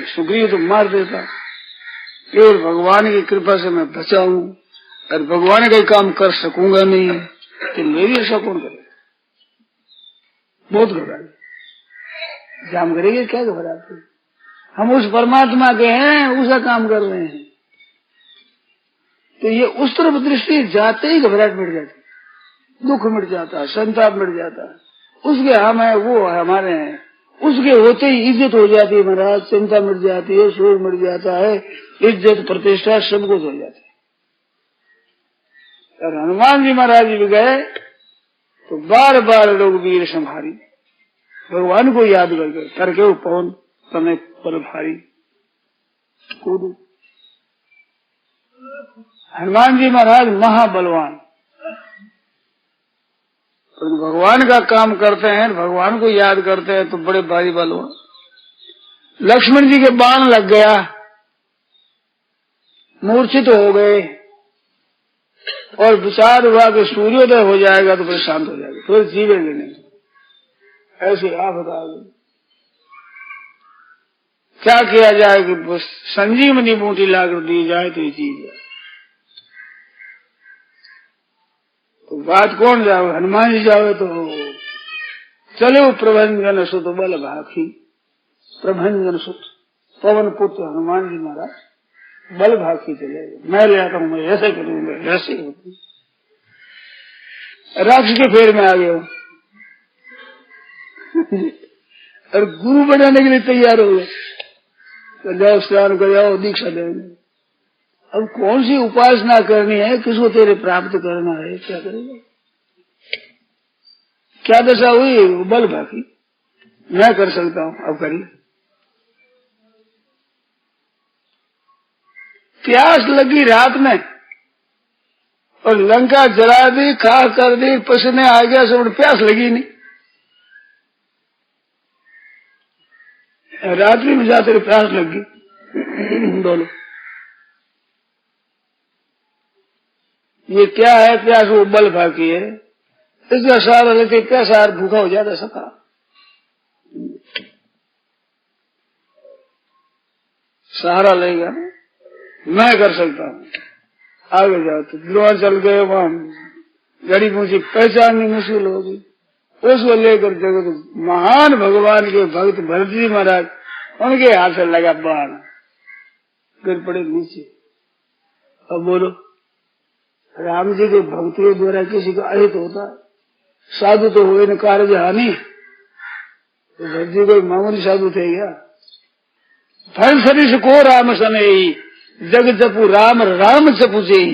सुग्रीव तो मार देता, केवल भगवान की कृपा से मैं बचा हूँ, और भगवान का काम कर सकूंगा नहीं तो मेरी ऐसा कौन करेगा। बहुत घबराए, जाम करेंगे क्या घबराते, हम उस परमात्मा के हैं, उसका काम कर रहे हैं। तो ये उस तरफ दृष्टि जाते ही घबराहट मिट जाती, दुख मिट जाता है, संताप मिट जाता है। उसके हम है, वो हमारे हैं, उसके होते ही इज्जत हो जाती है महाराज, चिंता मिट जाती है, शोर मिट जाता है, इज्जत प्रतिष्ठा सब कुछ हो जाती है। और हनुमान जी महाराज भी गए तो बार बार लोग वीर संभारी, भगवान को याद करके वो पवन तने पर भारी कूद। हनुमान जी महाराज महाबलवान, तो भगवान का काम करते हैं, भगवान को याद करते हैं तो बड़े भारी बलवान। लक्ष्मण जी के बाण लग गया, मूर्छित हो गए और विचार हुआ कि सूर्योदय हो जाएगा तो फिर शांत हो जाएगा, फिर जीवेंगे नहीं। ऐसे आफत आ गई, क्या किया जाए कि संजीवनी बूटी लाकर दी जाए तो ये चीज है। तो बात कौन जाओ, हनुमान जी जाओ तो चलो प्रभंजन सुत बल भाखी। प्रभंजन सुत पवन पुत्र हनुमान जी महाराज बल भाखी चले, मैं ले आता हूं, मैं ऐसे करूंगा, ऐसे होती राक्षस के फेर में आ गया और गुरु बनाने के लिए तैयार हो गए, तो जाओ स्नान कर जाओ, दीक्षा देंगे। अब कौन सी उपासना करनी है, किसको तेरे प्राप्त करना है, क्या करेगा? क्या दशा हुई? बल भाखी, मैं कर सकता हूं, अब करिए। प्यास लगी रात में और लंका जला दी, खा कर दी, पसीने आ गया, सब प्यास लगी नहीं। रात्रि में जाते प्यास लगी बोलो ये क्या है? प्यास वो बल भाकी है, इसका सहारा लेके क्या सहार भूखा हो जाता सका। सहारा लेगा, मैं कर सकता हूँ, आगे जाओ। तो द्रोण चल गए, वहां गड़ी पूछी, पहचाननी मुश्किल होगी। उसको लेकर देखो तो महान भगवान के भक्त भरत जी महाराज, उनके हाथ से लगा बाण, गिर पड़े नीचे। अब बोलो, राम जी के भक्त के द्वारा किसी का अहित होता है? साधु तो हुए न कार्य हानि, तो भरत जी कोई मामूली साधु थे क्या? फल सरिस को राम सने ही, जग जपू राम राम जपू से ही,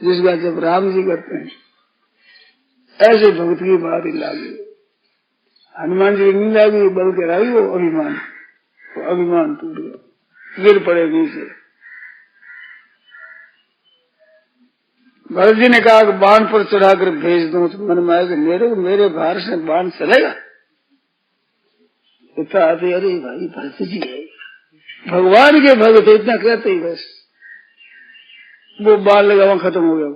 जिसका जब राम जी करते हैं, ऐसे भक्त की बात ही लागी। हनुमान जी नहीं लागी, बल के रागी वो अभिमान, वो अभिमान टूट गया, गिर पड़े नीचे। भरत जी ने कहा कि बाण पर चढ़ाकर भेज दूं, तो मन में आया कि मेरे भार से बाण चलेगा? इतना आते, अरे भाई भरत जी है, भगवान के भगत, इतना कहते ही बस वो बाण लगा, वहां खत्म हो गया,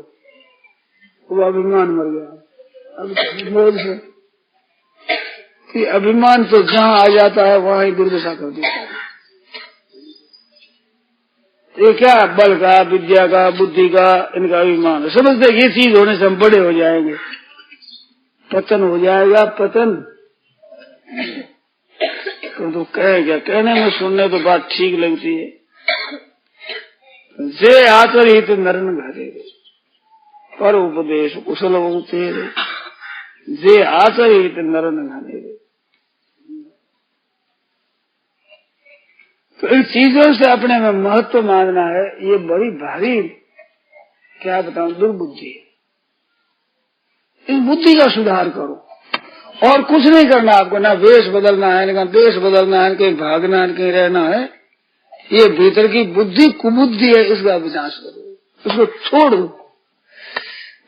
वो अभिमान मर गया। अब बोल से कि अभिमान तो जहां आ जाता है वहां ही दुर्दशा कर देता है। ये क्या? बल का, विद्या का, बुद्धि का, इनका अभिमान है। समझते ये चीज होने से हम बड़े हो जाएंगे, पतन हो जाएगा, पतन। तो कहे क्या? कहने में सुनने तो बात ठीक लगती है। जे आचरित नरन घरे पर उपदेश कुशल होते, जे आचरित नरन घरे। तो इन चीजों से अपने में महत्व मानना है, ये बड़ी भारी, क्या बताऊं, दुर्बुद्धि है। इस बुद्धि का सुधार करो, और कुछ नहीं करना आपको, ना वेश बदलना है, ना देश बदलना है, कहीं भागना है, कहीं रहना है। ये भीतर की बुद्धि कुबुद्धि है, इसका विनाश करो, उसको छोड़ दो।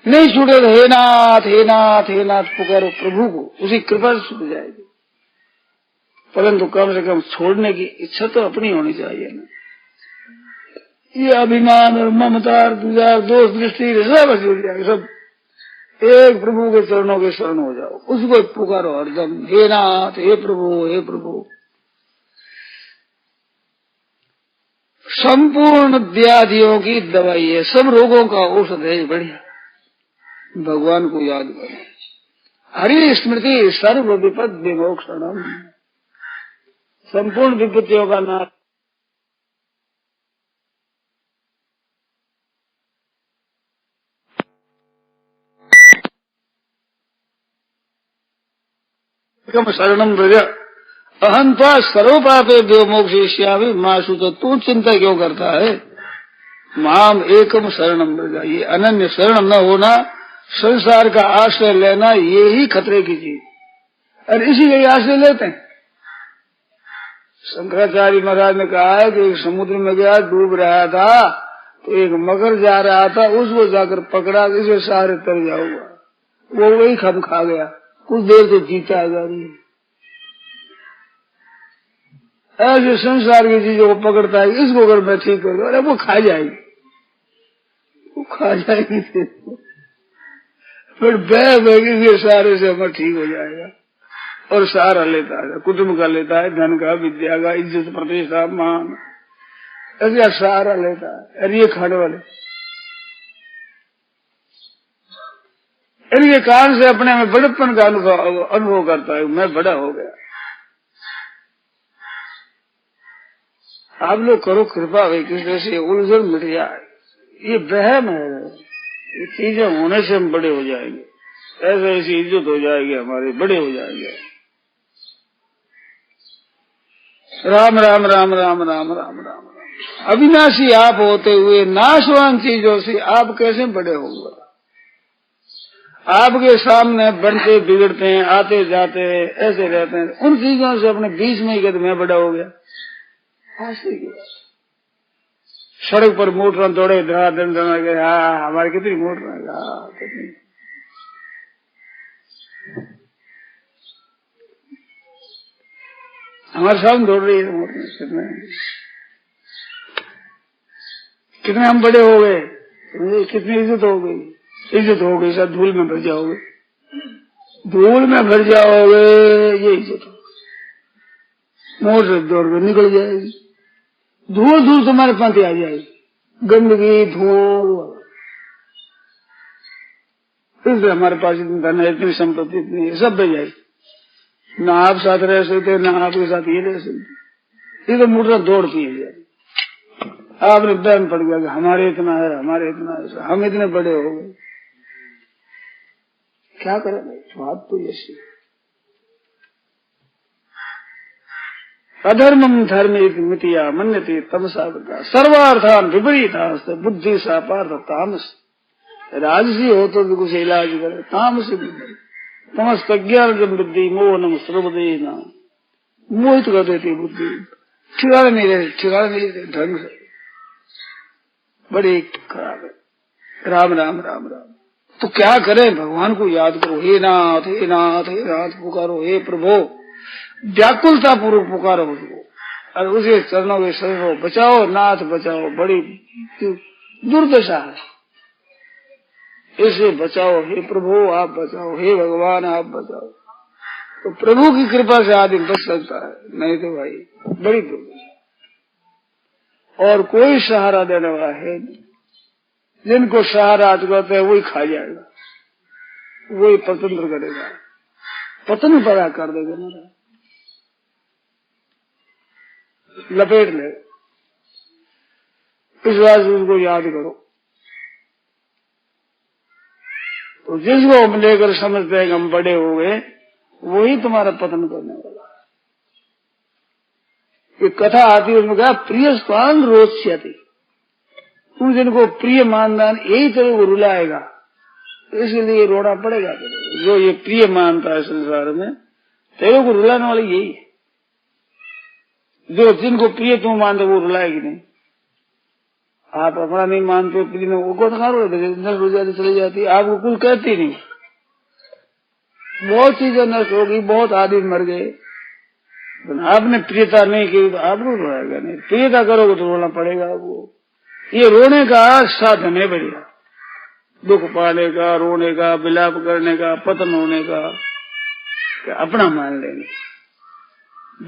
नहीं छूटे तो हे नाथ हे नाथ हे नाथ पुकारो प्रभु को, उसी कृपा से छूट जाएगी। परंतु कम से कम छोड़ने की इच्छा तो अपनी होनी चाहिए ना। ये अभिमान और ममता और दोष दृष्टि सब जुड़ जाएगा, सब एक प्रभु के चरणों के शरण हो जाओ, उसको पुकारो हरदम, हे नाथ हे प्रभु हे प्रभु। संपूर्ण व्याधियों की दवाई है, सब रोगों का औषध है, बढ़िया। भगवान को याद करो, हरि स्मृति सर्व विपद विमोक्षणम, संपूर्ण विपत्तियों का नाश। शरणम व्रज अहं त्वा सर्व पापेभ्यो मोक्षयिष्यामि मां शुच। तू चिंता क्यों करता है? माम एकम शरणम व्रज, ये अनन्य शरण न होना, संसार का आश्रय लेना, ये ही खतरे की चीज, और इसी का आश्रय लेते हैं। शंकराचार्य महाराज ने कहा है कि एक समुद्र में गया, डूब रहा था, तो एक मगर जा रहा था, उसको जाकर पकड़ा, इसे सारे तर जाऊंगा, वो वही खम खा गया, कुछ देर तो जीता जा रही है। ऐसे संसार की चीजों को पकड़ता है, इसको अगर मैं ठीक कर दूं, अरे वो खा जाएगी, वो खा जाएगी, फिर बह बहेगी, सारे से हमारा ठीक हो जाएगा, और सहारा लेता है, कुटुंब का लेता है, धन का, विद्या का, इज्जत प्रतिष्ठा मान, ऐसा सहारा लेता है। अरे ये खाने वाले इनके कारण से अपने में बड़प्पन का अनुभव करता है, मैं बड़ा हो गया। आप लोग करो कृपा भाई, किस तरह से उलझन मिट जाए, ये वहम है, ये चीजें होने से हम बड़े हो जाएंगे, ऐसे ऐसी इज्जत हो जाएगी हमारी, बड़े हो जाएंगे। राम राम राम राम राम राम राम, अविनाशी आप होते हुए नाशवान चीजों से आप कैसे बड़े होंगे? आपके सामने बनते बिगड़ते हैं, आते जाते हैं, ऐसे रहते हैं, उन चीजों से अपने बीच में ही कहते मैं बड़ा हो गया। सड़क पर मोटर दौड़े, धड़ाधड़ गए, हाँ हमारी कितनी मोटर है, हाँ कितनी, हमारे सामने दौड़ रही है मोटर, कितने हम बड़े हो गए, कितनी इज्जत हो गई, इज्जत हो गई, सब धूल में भर जाओगे, धूल में भर जाओगे, ये इज्जत हो, मोटर दौड़ में निकल जाएगी, धूल धूल तुम्हारे पास आ जाएगी, गंदगी धुआं, इसलिए हमारे पास इतनी धन है, इतनी संपत्ति, इतनी सब बह जाएगी, ना आप साथ रह सकते, ना आपके साथ ये रह सकते, ये तो मोटर दौड़ती है। आपने बहन पड़ गया कि हमारे इतना है, हमारे इतना है, हम इतने बड़े हो गए, क्या करें भाई, बात तो ऐसी। अधर्मम धर्म मितिया मन्यते तमसा सर्वार्थान विपरीता बुद्धि सा पार्थ तामस, राजसी हो तो भी कुछ इलाज करे, तामस तमस प्रज्ञान बुद्धि मोहनम सर्वदे नाम, मोहित कर देती बुद्धि, ठिकाने नहीं रहते ढंग से, बड़ी खराब है। राम राम राम राम, तो क्या करें, भगवान को याद करो, हे नाथ हे नाथ हे नाथ पुकारो, हे प्रभु, व्याकुलता पूर्वक पुकारो उसको, और उसे चरणों के शरणों बचाओ, नाथ बचाओ, बड़ी दुर्दशा है, इसे बचाओ, हे प्रभु आप बचाओ, हे भगवान आप बचाओ। तो प्रभु की कृपा से आदमी बच सकता है, नहीं तो भाई बड़ी दुर्दशा, और कोई सहारा देने वाला है नहीं, जिनको सहारा कहते हैं वही खा जाएगा, वही स्वतंत्र करेगा, पतन पैदा कर देगा, मेरा लपेट ले। इस बात से उनको याद करो, तो जिसको हम लेकर समझते हैं कि हम बड़े हो गए, वही तुम्हारा पतन करने वाला है। ये कथा आती है, उसमें कहा प्रिय स्वांग रोचयति, तुम जिनको प्रिय मानदान यही तेरे को रुलाएगा, तो इसलिए रोना पड़ेगा तेरे, जो ये प्रिय मानता है संसार में, तेरे को रुलाने वाले यही है, जो जिनको प्रिय तुम मानते वो रुलाएगी नहीं। आप अपना नहीं मानते प्रिय में, वो कहाँ रोजाती चली जाती, आपको कुल कहती नहीं, बहुत चीजें नष्ट होगी, बहुत आदमी मर गए, आपने प्रियता नहीं की तो आपको रोएगा नहीं, प्रियता करोगे तो रोना पड़ेगा आपको। ये रोने का साधन है बढ़िया, दुख पाने का, रोने का, विलाप करने का, पतन होने का, अपना मान लेंगे,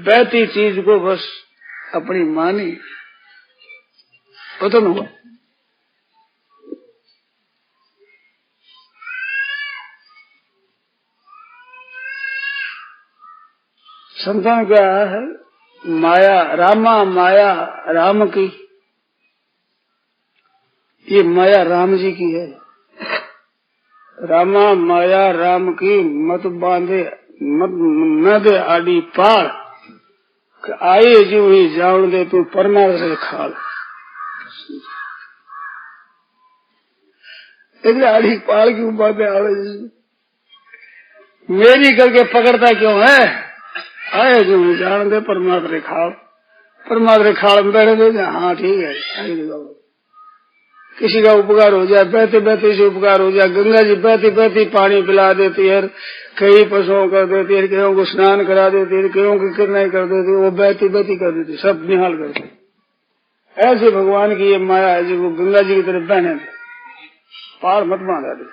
बहती चीज को बस अपनी मानी, पतन हुआ। संतान क्या है, माया रामा, माया राम की, ये माया राम जी की है, रामा माया राम की, मत बांधे मत न दे आड़ी पार, आए जीव ही जान दे तू परमार से खाल। એટલે આડી પાળ की बातें आवे मेरी करके पकड़ता क्यों है? आए जो जान दे परमात्मा खाल में बैठे दे। हाँ ठीक है, किसी का उपकार हो जाए, बहते बहते से उपकार हो जाए। गंगा जी बहती बहती पानी पिला देती है, कई पशुओं कर देती है, कईयों को स्नान करा देती है, कईयों की किरनाई कर देती है, वो बहती बहती कर देती, सब निहाल करती। ऐसे भगवान की ये माया है जो गंगा जी की तरफ बहने थे, पार मत बांधा दे।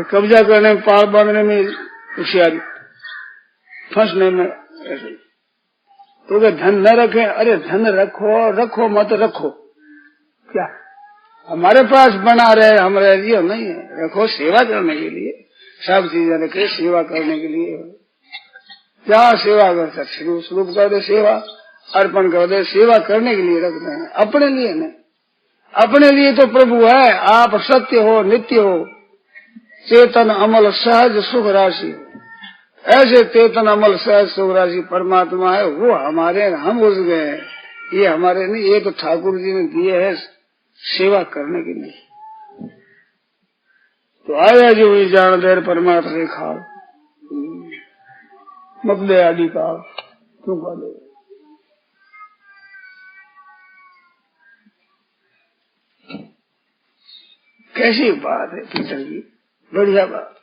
कब्जा करने में, पार बांधने में होशियारी, फंसने में ऐसे। तो क्या धन न रखे? अरे धन रखो मत रखो, क्या हमारे पास बना रहे हमारे लिए नहीं है। रखो सेवा करने के लिए, सब चीजें रखे सेवा करने के लिए। क्या सेवा कर सकते? स्वरूप कर दे सेवा, अर्पण कर दे, सेवा करने के लिए रखते हैं, अपने लिए नहीं। अपने लिए तो प्रभु है, आप सत्य हो, नित्य हो, चेतन अमल सहज सुख राशि। ऐसे चेतन अमल सहज सुख राशि परमात्मा है, वो हमारे, हम उस गए, ये हमारे नहीं, ये तो ठाकुर जी ने दिए है सेवा करने के लिए। तो आया जो ये जान देर परमात्मा के खाल मकदे आदि का क्यों बोले। कैसी बात है पीटर जी, बढ़िया बात।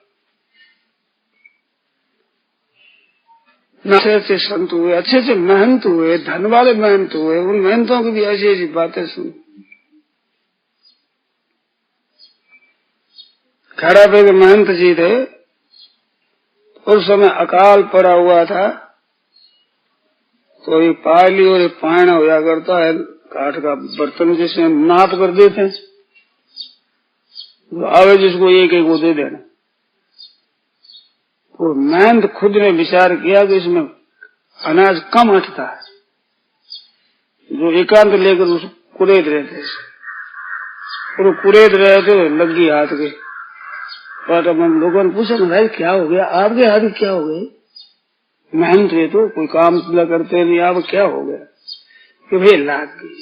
अच्छे अच्छे संत हुए, अच्छे अच्छे महंत हुए, धन वाले महंत हुए, उन महंतों की भी ऐसी ऐसी बातें सुन। खड़ा पे के महंत जी थे, उस समय अकाल पड़ा हुआ था, तो ये पाली और ये पायण होया करता है काठ का बर्तन, जिसमें नाप कर देते हैं, तो आवे जिसको एक एक वो दे देना। तो महंत खुद ने विचार किया कि इसमें अनाज कम हटता है, जो एकांत लेकर उस कुरेद रहे थे, और कुरेद रहे थे, लगी हाथ के। पर हम लोगों ने पूछा ना भाई क्या हो गया, आपके हाथ क्या हो गए? मेहनत है तो कोई काम करते नहीं, आप क्या हो गया? कि भाई लाग गई।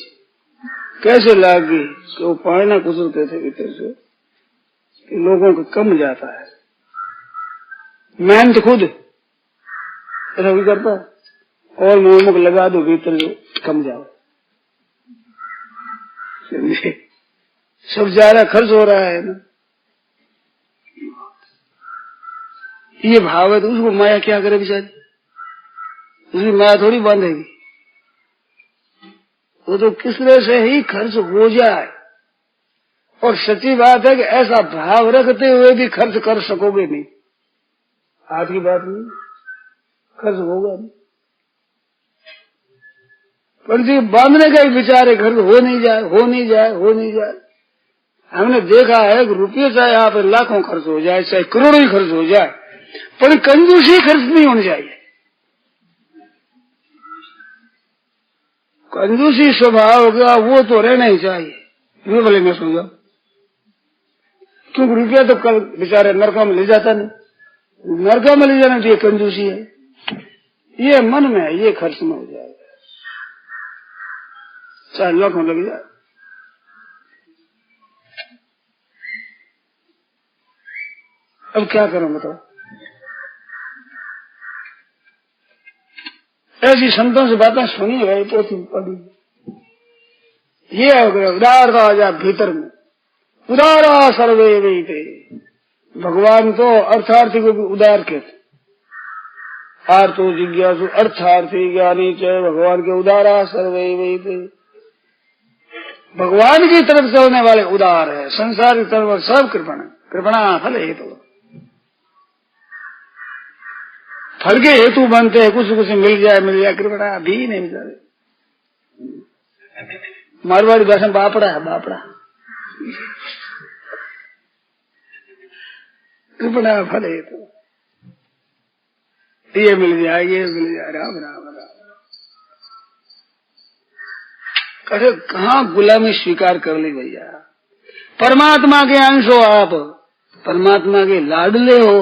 कैसे लाग गई? कि वो पायना कुचलते थे भीतर से, कि लोगों को कम जाता है। मेहनत खुद ऐसा भी करता है, और मुंह लगा दो भीतर जो कम जाओ। सब ज्यादा खर्च हो रहा है ना, ये भाव है। तो उसको माया क्या करे बेचारी, उसकी माया थोड़ी बांधेगी। वो तो किस तरह से ही खर्च हो जाए। और सच्ची बात है कि ऐसा भाव रखते हुए भी खर्च कर सकोगे नहीं, आज की बात नहीं, खर्च होगा नहीं। पर जी बांधने का ही विचार है, खर्च हो नहीं जाए, हो नहीं जाए, हो नहीं जाए। हमने देखा है कि रुपये चाहे आप लाखों खर्च हो जाए, चाहे करोड़ों ही खर्च हो जाए, पर कंजूसी खर्च नहीं होनी चाहिए। कंजूसी स्वभाव होगा वो तो रहना ही चाहिए। ये भले मैं सो जाऊं, क्योंकि रुपया तो कल बेचारे नरका में ले जाता नहीं, नरका में ले जाने के लिए कंजूसी है। ये मन में है, ये खर्च में हो जाएगा, चाहे लाखों लग जाए। अब क्या करूं बताओ? ऐसी संतों से बातें सुनी है, पोथी पढ़ी। ये हो गया उदार राजा भीतर में, उदारा सर्वे वे। भगवान तो अर्थार्थी को भी उदार कहते। आर्तो जिज्ञासु अर्थार्थी ज्ञानी चाहे भगवान के उदारा सर्वे वे। भगवान की तरफ से होने वाले उदार है, संसार की तरफ सब कृपणा, कृपणा फल हेतु। फल के हेतु बनते हैं, कुछ कुछ मिल जाए, कृपणा भी नहीं मिल जाए। मारवाड़ी भाषा में बापड़ा है, बापड़ा। कृपणा फल हेतु, ये मिल जाए, ये मिल जाए, राम राम राम। अरे कहाँ गुलामी स्वीकार कर ली भैया? परमात्मा के अंश हो आप, परमात्मा के लाडले हो।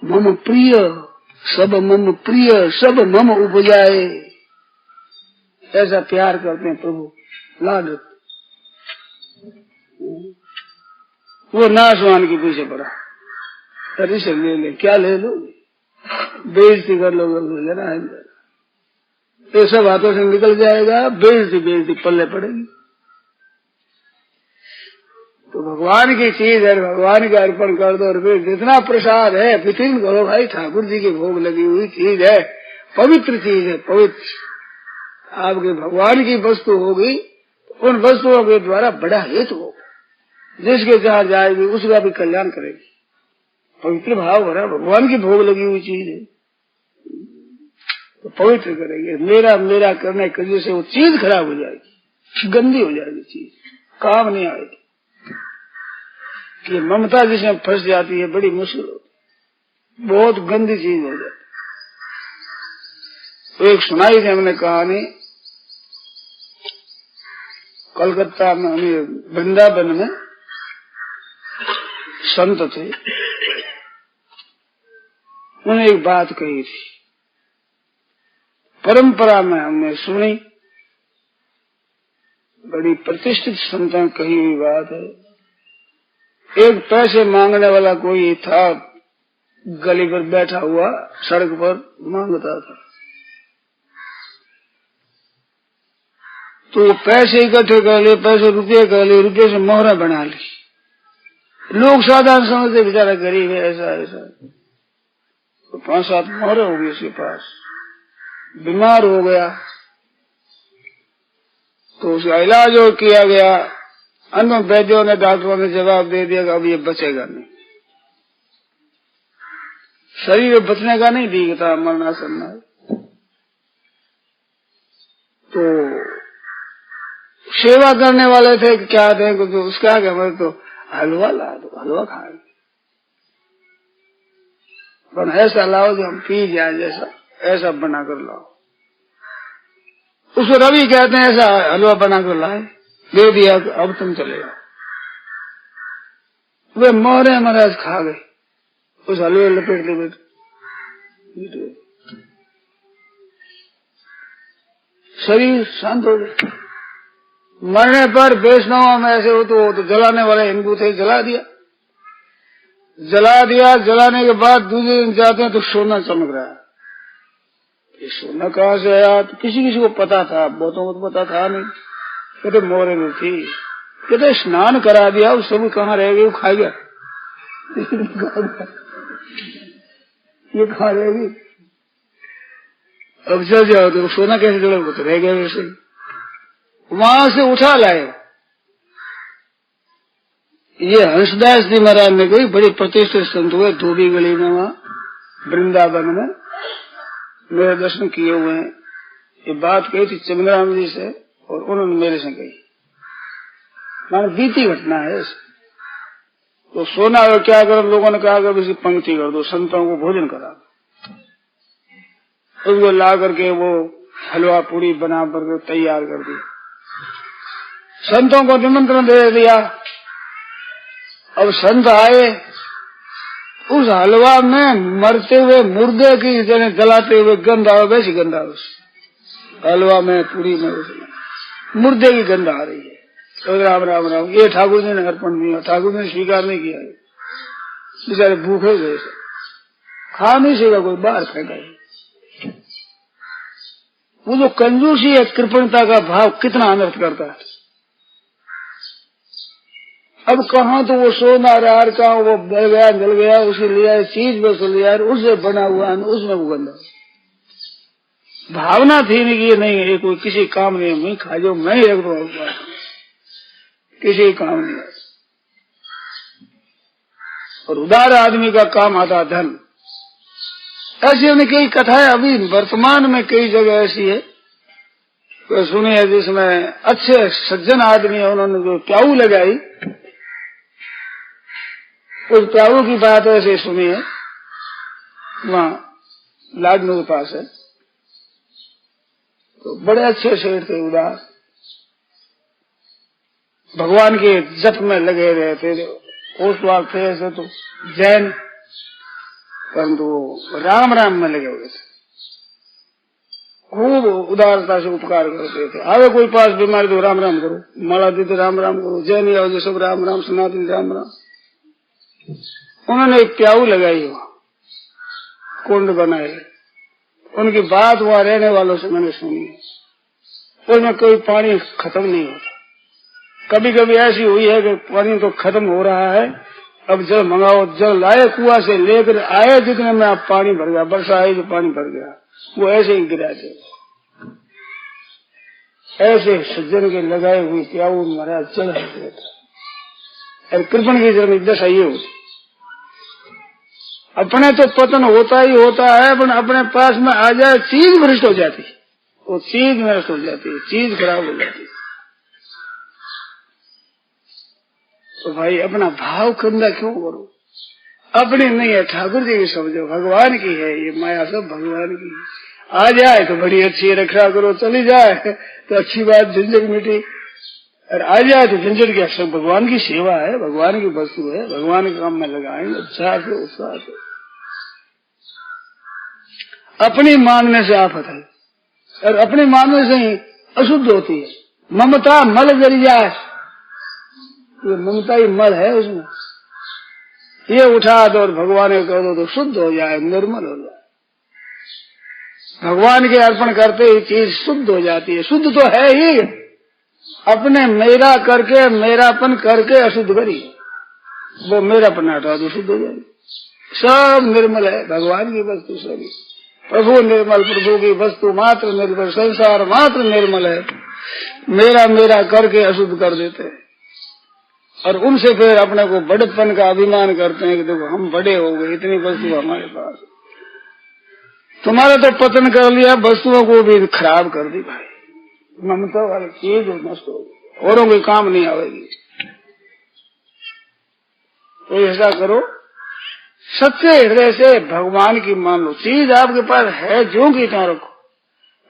मम प्रिय सब मम प्रिय, सब मम उपजाए, ऐसा प्यार करते हैं प्रभु, लाड। वो नाशवान के पीछे पड़ा, अरे से ले ले, क्या ले लो, बेइज्जती कर लोगे जरा, ये सब हाथों से निकल जाएगा, बेइज्जती पल्ले पड़ेगी। तो भगवान की चीज है, भगवान का अर्पण कर दो। और फिर जितना प्रसाद है वितरण करो भाई, ठाकुर जी की भोग लगी हुई चीज है, पवित्र चीज है, पवित्र। आपके भगवान की वस्तु होगी, उन वस्तुओं के द्वारा बड़ा हित हो, जिसके जहाँ जाएगी उसका भी कल्याण करेगी। पवित्र भाव भरा, भगवान की भोग लगी हुई चीज है तो पवित्र करेगी। मेरा मेरा करने की वजह से वो चीज खराब हो जाएगी, गंदी हो जाएगी, चीज काम नहीं आएगी। कि ममता जिसमें फंस जाती है बड़ी मुश्किल होती, बहुत गंदी चीज हो जाती। तो एक सुनाई थी हमने कहानी, कलकत्ता में, वृंदावन में संत थे, उन्होंने एक बात कही थी, परंपरा में हमने सुनी, बड़ी प्रतिष्ठित संतों ने कही हुई बात है। एक पैसे मांगने वाला कोई था, गली पर बैठा हुआ, सड़क पर मांगता था। तो पैसे इकट्ठे कर लिए, पैसे रुपये कर लिए, रुपये से मोहरा बना ली। लोग साधारण समझते बेचारा गरीब है, ऐसा ऐसा। तो 5-7 मोहरे हो गई उसके पास, बीमार हो गया तो उसका इलाज और किया गया। अंत में वैद्यों ने, डॉक्टरों ने जवाब दे दिया कि अब ये बचेगा नहीं, शरीर बचने का नहीं दिखता, मरणासन है। तो सेवा करने वाले थे, क्या थे, तो उसका क्या, हमें तो हलवा ला दो, हलवा खाएंगे, पर ऐसा लाओ जो हम पी जाए, जैसा ऐसा बनाकर लाओ। उसको रवि कहते हैं, ऐसा हलवा बनाकर लाए, दे दिया, अब तुम चले जाओ। वे मोहरे महाराज खा गए, उस हलवे लपेट लपेट, शरीर शांत हो गया। मरने पर वैष्णव में ऐसे हो तो जलाने वाले हिंदू थे, जला दिया। जलाने के बाद दूसरे दिन जाते हैं तो सोना चमक रहा है। ये सोना कहाँ से आया, तो किसी को पता था, बहुतों को तो पता था नहीं, कहते मोहरे में थी। कहते स्नान करा दिया, उस सब कहाँ रह गई, वो खा गया। ये कहाँ रहेगी, अब चल जाओ तो सोना कैसे जुड़ा, वो तो रह गया वैसे ही। वहां से उठा लाए। ये हंसदास जी महाराज ने कोई बड़ी प्रतिष्ठित संत हुए, धोबी गली में, वहां वृंदावन में मेरे दर्शन किए हुए हैं। ये बात कही थी चंद्राम जी से, और उन्होंने मेरे से कही, माने बीती घटना है। तो सोना और क्या कर, लोगों ने कहा कि पंक्ति कर दो, संतों को भोजन करा दो। उसको ला करके वो हलवा पूरी बना करके तैयार कर दी, संतों को निमंत्रण दे दिया। अब संत आए, उस हलवा में मरते हुए मुर्दे की जने जलाते हुए गंध आवे, वैसी गंध आवे हलवा में, पूरी में मुर्दे की गंध आ रही है। तो राम राम राम, ये ठाकुर जी ने अर्पण दिया, ठाकुर ने स्वीकार नहीं किया, बेचारे भूखे गए, खा नहीं सका कोई, बाहर फेंका। वो जो कंजूसी है, कृपणता का भाव कितना अनर्थ करता है। अब कहाँ तो वो सोना रहा, कहाँ वो बह गया, जल गया, उसे लिया चीज बस लिया, उससे बना हुआ है, उसमें वो गंदा। भावना थी नहीं कि नहीं है कोई किसी काम नहीं, मैं खा जाऊं, मैं ही रख दू, किसी काम नहीं। और उदार आदमी का काम आता धन। ऐसी हमने कई कथाएं अभी वर्तमान में कई जगह ऐसी है तो सुनी है, जिसमें अच्छे सज्जन आदमी है, उन्होंने जो प्याऊ लगाई, उस प्याऊ की बात ऐसे सुनी है, वहां लाडनू के पास है। तो बड़े अच्छे सेठ थे, उदार, भगवान के जप में लगे रहते थे, कोसवाल थे ऐसे तो जैन, परंतु राम राम में लगे हुए थे। खूब उदारता से उपकार करते थे। आवे कोई पास बीमारी तो राम राम करो, माला दी तो राम राम करो, जय नहीं आओ जो सब राम राम, सनातन राम राम। उन्होंने एक प्याऊ लगाई, वहां कुंड बनाए, उनकी बात वहां रहने वालों से मैंने सुनी। उसमें कोई पानी खत्म नहीं होता। कभी कभी ऐसी हुई है कि पानी तो खत्म हो रहा है, अब जल मंगाओ, जल लाए कुआं से लेकर आए, जितने में आप पानी भर गया, वर्षा आई जो पानी भर गया, वो ऐसे ही गिरा थे। ऐसे सज्जन के लगाए हुए प्याऊ महाराज चल रहे थे। और कृपण की जन्म दशा ये होती, अपने तो पतन होता ही होता है, पर अपने पास में आ जाए चीज भ्रष्ट हो जाती है, वो चीज नष्ट हो जाती है, चीज खराब हो जाती है। तो भाई अपना भाव कंधा क्यों करो? अपनी नहीं है, ठाकुर जी की समझो, भगवान की है ये माया, सब भगवान की है। आ जाए तो बड़ी अच्छी रक्षा करो, चली जाए तो अच्छी बात, झंझट मिटी। और आ जाए तो झंझट क्या, सब भगवान की सेवा है, भगवान की वस्तु है, भगवान के काम में लगाएंगे उत्साह से, उत्साह से। अपनी मानने से आफत है, और अपनी मानने से ही अशुद्ध होती है। ममता मल जल जाए, ये ममता ही मल है उसमें, ये उठा दो और भगवान को कह दो तो शुद्ध हो जाए, निर्मल हो जाए। भगवान के अर्पण करते ही चीज शुद्ध हो जाती है। शुद्ध तो है ही, अपने मेरा करके, मेरापन करके अशुद्ध करी, वो मेरापन हटा दो, शुद्ध हो जाएगी। सब निर्मल है, भगवान की वस्तु सभी। प्रभु निर्मल, प्रभु की वस्तु मात्र निर्मल, संसार मात्र निर्मल है। मेरा मेरा करके अशुद्ध कर देते हैं, और उनसे फिर अपने को बड़प्पन का अभिमान करते हैं कि देखो हम बड़े हो गए, इतनी वस्तु हमारे पास। तुम्हारा तो पतन कर लिया, वस्तुओं को भी खराब कर दी भाई। ममता वाली चीज नष्ट हो गई, औरों के काम नहीं आवेगी। तो ऐसा करो, सच्चे हृदय से भगवान की मान लो। चीज आपके पास है जो की तो रखो,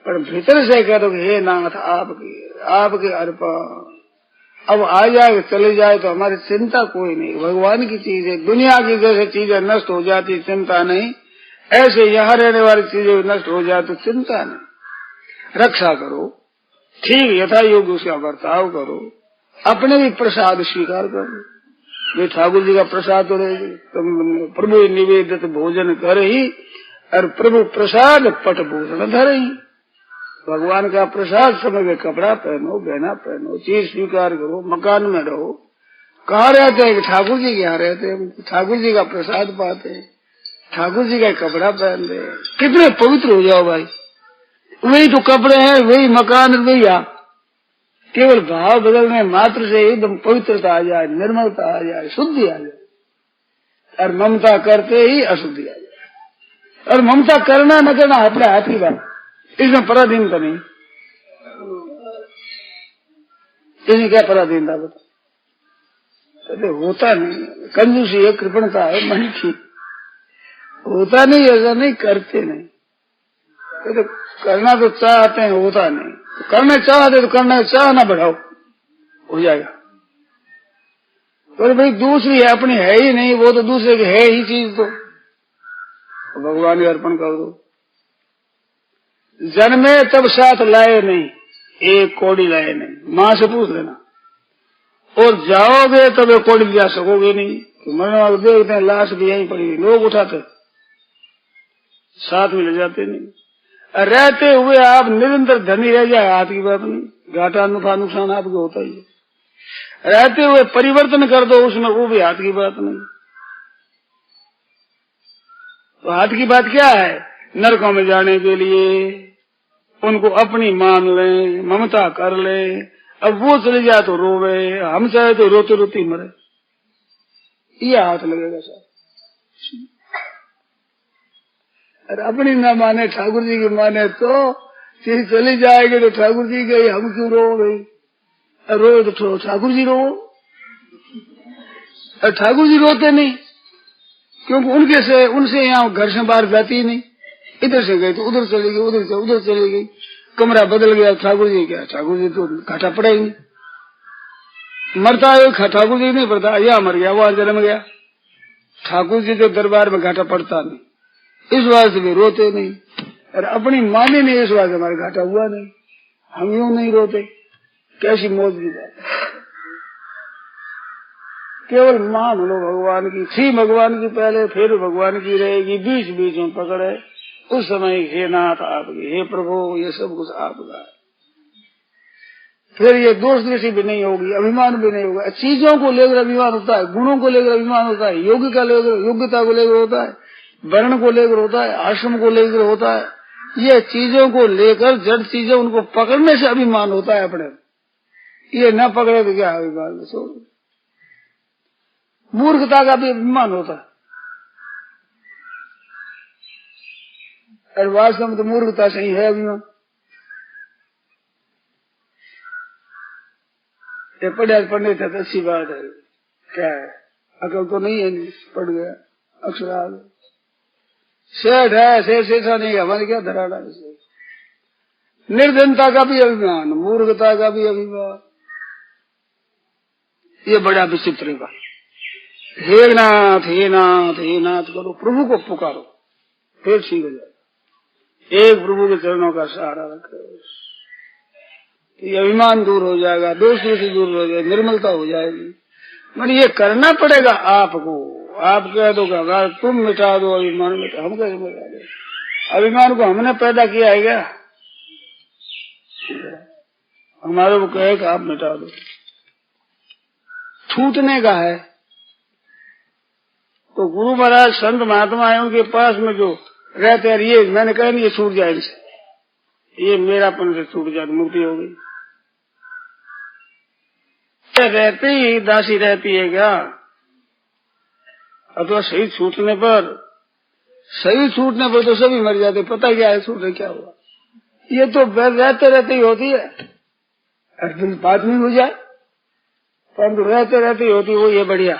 पर भीतर से कह दो हे नाथ आपके अर्पण। अब आ जाए चले जाए तो हमारी चिंता कोई नहीं, भगवान की चीज है। दुनिया की जैसे चीजें नष्ट हो जाती चिंता नहीं, ऐसे यहाँ रहने वाली चीजें नष्ट हो जाए तो चिंता नहीं। रक्षा करो, ठीक यथा योग्य उसका बर्ताव करो, अपने भी प्रसाद स्वीकार करो। ये ठाकुर जी का प्रसाद तो रहेगी, तुम प्रभु निवेदित भोजन कर ही, और प्रभु प्रसाद पट भूषण धर ही। भगवान का प्रसाद समय में कपड़ा पहनो, गहना पहनो, चीज स्वीकार करो, मकान में रहो। कहाँ रहते हैं? ठाकुर जी के यहाँ रहते हैं, ठाकुर जी का प्रसाद पाते हैं, ठाकुर जी का कपड़ा पहनते हैं। कितने पवित्र हो जाओ भाई, वही तो कपड़े हैं, वही मकान, वही आप। केवल भाव बदलने मात्र से एकदम पवित्रता आ जाए, निर्मलता आ जाए, शुद्धि आ जाए। और ममता करते ही अशुद्धि आ जाए। और ममता करना न करना अपने हाथ की बात, इसमें पराधीन तो नहीं। इसमें क्या पराधीनता बता? तो होता नहीं, कंजूसी है, कृपणता है मन की, होता नहीं, ऐसा नहीं, करते नहीं। तो करना तो चाहते हैं, होता नहीं। तो करना चाहते तो करना चाहना बढ़ाओ, हो जाएगा। पर भाई दूसरी है, अपनी है ही नहीं, वो तो दूसरे की है ही चीज, तो भगवान को अर्पण कर दो। जन्मे तब साथ लाए नहीं, एक कौड़ी लाए नहीं, माँ से पूछ लेना। और जाओगे तब एक कौड़ी जा सकोगे नहीं, तो मरने वाले देखते हैं लाश भी यहीं पड़ी, लोग उठाते साथ में ले जाते नहीं। रहते हुए आप निरंतर धनी रह जाए, हाथ की बात नहीं, घाटा नुकसान आपको होता ही है। रहते हुए परिवर्तन कर दो उसमें, वो भी हाथ की बात नहीं। तो हाथ की बात क्या है? नरकों में जाने के लिए उनको अपनी मान ले, ममता कर ले। अब वो चले जाए तो रोवे, हम चाहे तो रोते रोती मरे, ये हाथ लगेगा सर। अरे अपनी ना माने, ठाकुर जी की माने तो चीज चली जाएगी। तो ठाकुर जी गई, हम क्यों रो गई? रो तो ठाकुर जी रो, ठाकुर जी रोते नहीं, क्योंकि उनसे यहाँ घर से बाहर जाती ही नहीं। इधर से गई तो उधर चली गई, उधर से उधर चली गई, कमरा बदल गया, ठाकुर जी क्या? ठाकुर जी तो घाटा पड़ा ही नहीं। मरता है ठाकुर जी नहीं पड़ता, या मर गया, वहां जन्म गया। ठाकुर जी के दरबार में घाटा पड़ता नहीं, इस बात से भी रोते नहीं। और अपनी माने नहीं इस बात हमारे घाटा हुआ नहीं, हम यूं नहीं रोते। कैसी मौज की बात, केवल मान लो भगवान की थी, भगवान की पहले फिर भगवान की रहेगी, बीच बीच में पकड़े उस समय हे नाथ आपके, हे प्रभु ये सब कुछ आपका है। फिर ये दोष दृष्टि भी नहीं होगी, अभिमान भी नहीं होगा। चीजों को लेकर अभिमान होता है, गुणों को लेकर अभिमान होता है, योग्यता को लेकर होता है, वर्ण को लेकर होता है, आश्रम को लेकर होता है। ये चीजों को लेकर जड़ चीजें उनको पकड़ने से अभिमान होता है अपने, ये न पकड़े तो क्या अभिमान, मूर्खता का भी अभिमान होता है। और वास्तव में तो मूर्खता से ही है अभिमान। ये पढ़ने थे तो अच्छी बात है, क्या है अकल तो नहीं है, पढ़ गया अक्षर आ गया, सेठ है सेठा नहीं है, हमारे क्या धराना है। निर्धनता का भी अभिमान, मूर्खता का भी अभिमान, ये बड़ा विचित्र है। हे नाथ हे नाथ हे नाथ करो, प्रभु को पुकारो, फिर ठीक हो जाएगा। एक प्रभु के चरणों का सहारा रखो, ये अभिमान दूर हो जाएगा, दोष से दूर हो जाएगा, निर्मलता हो जाएगी। मगर ये करना पड़ेगा आपको। आप कह दो कि तुम मिटा दो अभिमान, मिटा, हम कैसे मिटा दे? अभिमान को हमने पैदा किया है क्या? हमारे को कहे कि आप मिटा दो, छूटने का है। तो गुरु महाराज संत महात्मा है, उनके पास में जो रहते हैं, ये मैंने कहा नहीं ये छूट जाए, ये मेरापन से छूट जाए, मुक्ति हो गई। रहते ही दासी रहती है क्या? अथवा सही छूटने पर तो सभी मर जाते, पता क्या है छूटे क्या हुआ। ये तो रहते रहते ही होती है, बात नहीं हो जाए, परंतु रहते रहते ही होती है। वो ये बढ़िया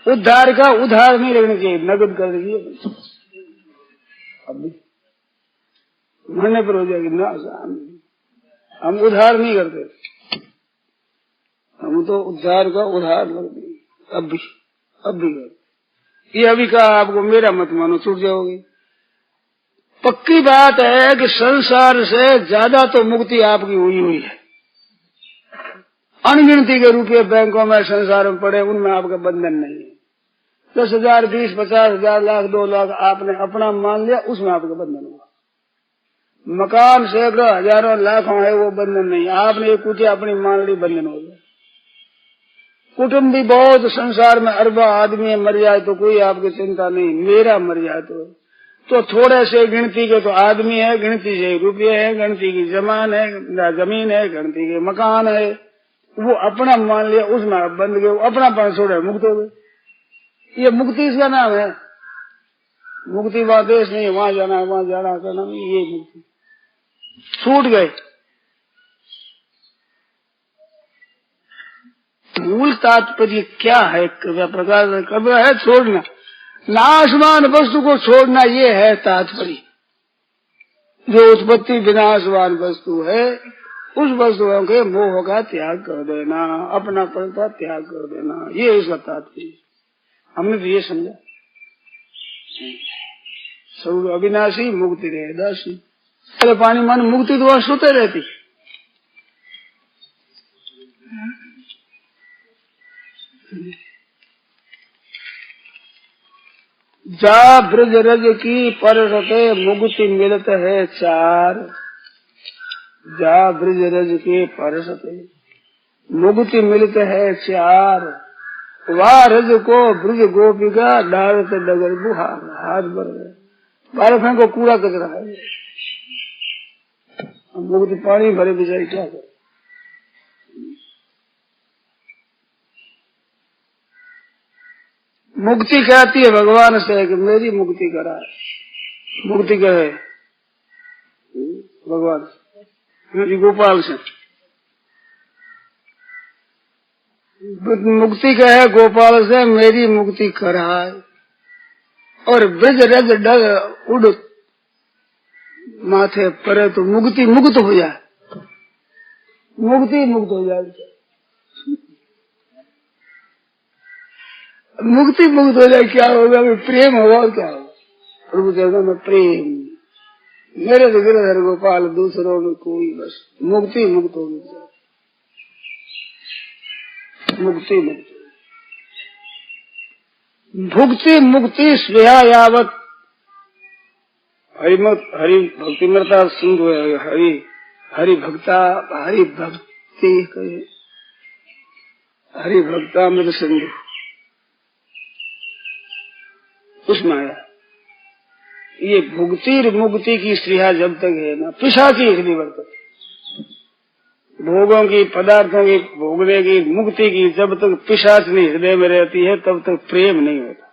उद्धार का उधार नहीं लगना चाहिए, नगद कर दीजिए, अब मरने पर हो जाएगी ना। हम उधार नहीं करते, हम तो उद्धार का उधार लग देंगे, अब भी कर। ये अभी कहा आपको, मेरा मत मानो, छूट जाओगे। पक्की बात है कि संसार से ज्यादा तो मुक्ति आपकी हुई है। अनगिनती के रुपये बैंकों में संसार में पड़े, उनमें आपका बंधन नहीं है। 10,000 20 50,000 लाख 2 लाख आपने अपना मान लिया, उसमें आपका बंधन हुआ। मकान सैकड़ों हजारों लाखों है, वो बंधन नहीं। आपने एक कुटिया अपनी मान ली, बंधन हो गया। कुटुंब भी बहुत संसार में अरबा आदमी मर जाए तो कोई आपकी चिंता नहीं, मेरा मर जाए तो थोड़े से गिनती के तो आदमी है, गिनती से रुपये है, गिनती की जमीन है, गिनती के मकान है, वो अपना मान लिया, उसमें आप बंद गए, अपना पान छोड़े, मुक्त हो गए। ये मुक्ति इसका नाम है। मुक्ति वहां देश नहीं, वहां जाना का नाम, ये मुक्ति। छूट गए। मूल तात्पर्य क्या है? प्रकार कब्र है छोड़ना, नाशवान वस्तु को छोड़ना, ये है तात्पर्य। जो उत्पत्ति विनाशवान वस्तु है, उस वस्तुओं के मोह का त्याग कर देना, अपना पन का त्याग कर देना, ये इसका तात्पर्य। हमने तो ये समझा, सब अविनाशी मुक्ति रहे दासी। अरे पानी मन मुक्ति तो वहां सोते रहती। जा ब्रज रज की परसते मुक्ति मिलत है चार। जा ब्रज रज के परसते मुक्ति मिलत है चार। वाह रज को ब्रज गोपिका डालत डगर बुहार। हाथ भर गए, बारह को कूड़ा कचरा है, मुक्ति पानी भरे बिचारी क्या करे। मुक्ति कहती है भगवान से कि मेरी मुक्ति करा। मुक्ति कहे भगवान मेरी गोपाल से, मुक्ति कहे गोपाल से मेरी मुक्ति कराए। और ब्रज रज डग उड़ माथे परे तो मुक्ति मुक्त हो जाए, मुक्ति मुक्त हो जाए, मुक्ति मुक्त हो जाए। क्या होगा? प्रेम होगा और क्या होगा? प्रभु चरणों में प्रेम, मेरे तो गिरधर गोपाल दूसरों में कोई, बस मुक्ति मुक्त होगी, मुक्ति मुक्ति भुक्ति मुक्ति स्वेहा यावत हरि भक्ति मरता सिंधु हरि हरि भक्ता हरि भक्ति हरि भक्ता मृत सिंधु उसमें आया। ये भुक्ति मुक्ति की स्त्रिया जब तक है ना, पिशाची हृदय वर्तक, भोगों की पदार्थों की भोगने की मुक्ति की जब तक पिशाचनी हृदय में रहती है तब तक प्रेम नहीं होता।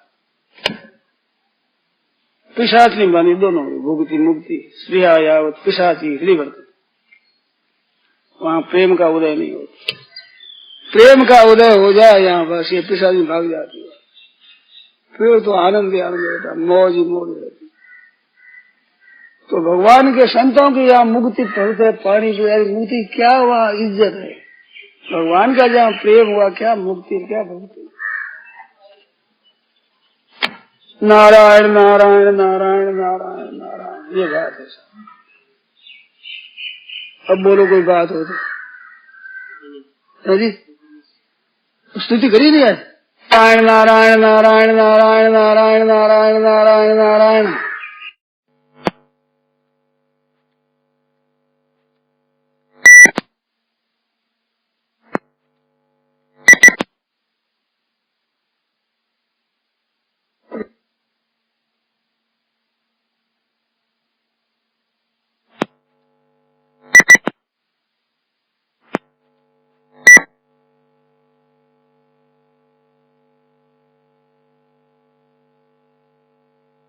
पिशाचनी बानी दोनों भुक्ति मुक्ति स्त्रिया यावत पिशाची हृदय वर्तक, वहाँ प्रेम का उदय नहीं होता। प्रेम का उदय हो जाए यहाँ बस ये पिशाची भाग जाती है, फिर तो आनंद ही आनंद होता, मौज ही मौज रहती। तो भगवान के संतों की यहाँ मुक्ति फलते पानी की मुक्ति क्या हुआ, इज्जत है। भगवान का जहाँ प्रेम हुआ क्या मुक्ति क्या भक्ति। नारायण नारायण नारायण नारायण नारायण ये बात है। अब बोलो कोई बात हो तो जी स्तुति करी नहीं है। नारायण नारायण नारायण नारायण नारायण नारायण नारायण।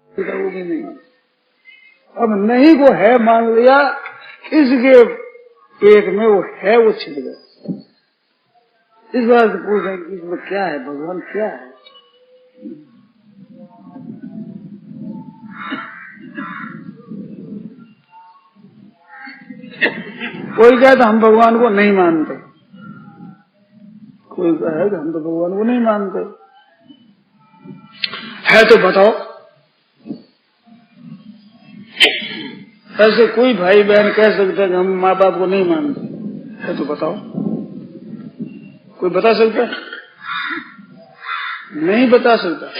वो भी नहीं, अब नहीं को है मान लिया, इसके पेट में वो है वो छिड़ गया। इस बात से पूछे इसमें क्या है, भगवान क्या है। कोई कहता हम भगवान को नहीं मानते, कोई कहेगा हम तो भगवान को नहीं मानते है, तो बताओ। ऐसे कोई भाई बहन कह सकता है कि हम माँ बाप को नहीं मानते है, तो बताओ। कोई बता सकता है? नहीं बता सकता।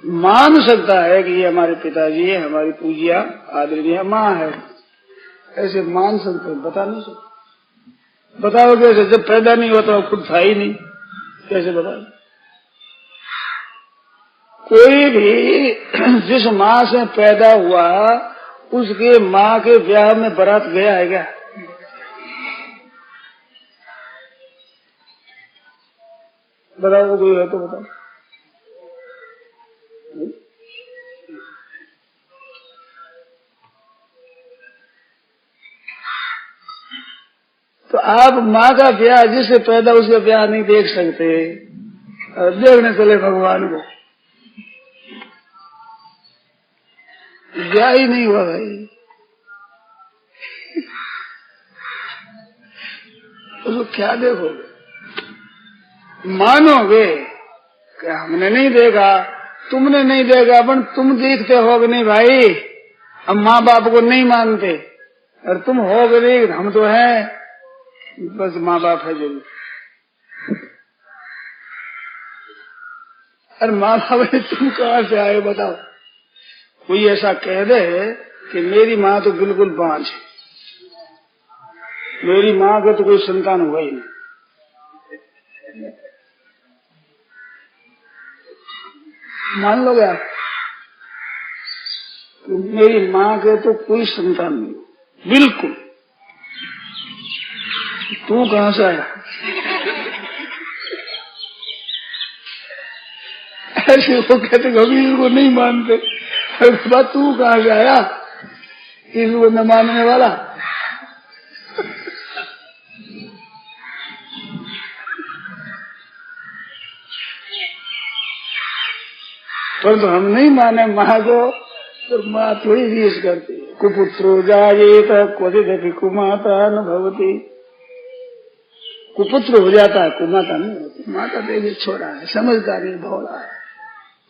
मान सकता है कि ये हमारे पिताजी है, हमारी पूजिया आदरणीय माँ है, ऐसे मान सकते हैं, बता नहीं सकते। बताओ कैसे, जब पैदा नहीं होता खुद था ही नहीं, कैसे बताओ। कोई भी जिस माँ से पैदा हुआ उसके माँ के ब्याह में बारात गया है क्या? बताओ कोई है तो बताओ। तो आप माँ का ब्याह जिससे पैदा उसका ब्याह नहीं देख सकते और देखने चले भगवान को, ब्याह ही नहीं हुआ भाई। उसको क्या देखोगे, मानोगे कि हमने नहीं देखा, तुमने नहीं देखा, पर तुम देखते होगे नहीं भाई। हम माँ बाप को नहीं मानते और तुम होगे नहीं, हम तो हैं, बस माँ बाप है जरूर। अरे माँ बाप तुम कहाँ से आए बताओ। कोई ऐसा कह दे कि मेरी माँ तो बिल्कुल बांझ है, मेरी माँ का तो कोई संतान हुआ ही नहीं, मान लोगे आप? तो मेरी माँ के तो कोई संतान नहीं बिल्कुल। तू कहाँ से आया? ऐसे वो कहते कभी इसको नहीं मानते, बात तू कहाँ से आया इसको न मानने वाला। परंतु हम नहीं माने माँ को, तो माँ थोड़ी रीस करती है। कुपुत्रो जायेत क्वचिदपि कुमाता न भवति। कुपुत्र हो जाता है, कुमाता नहीं होती। माता देखिए छोड़ा है, समझदारी भोला है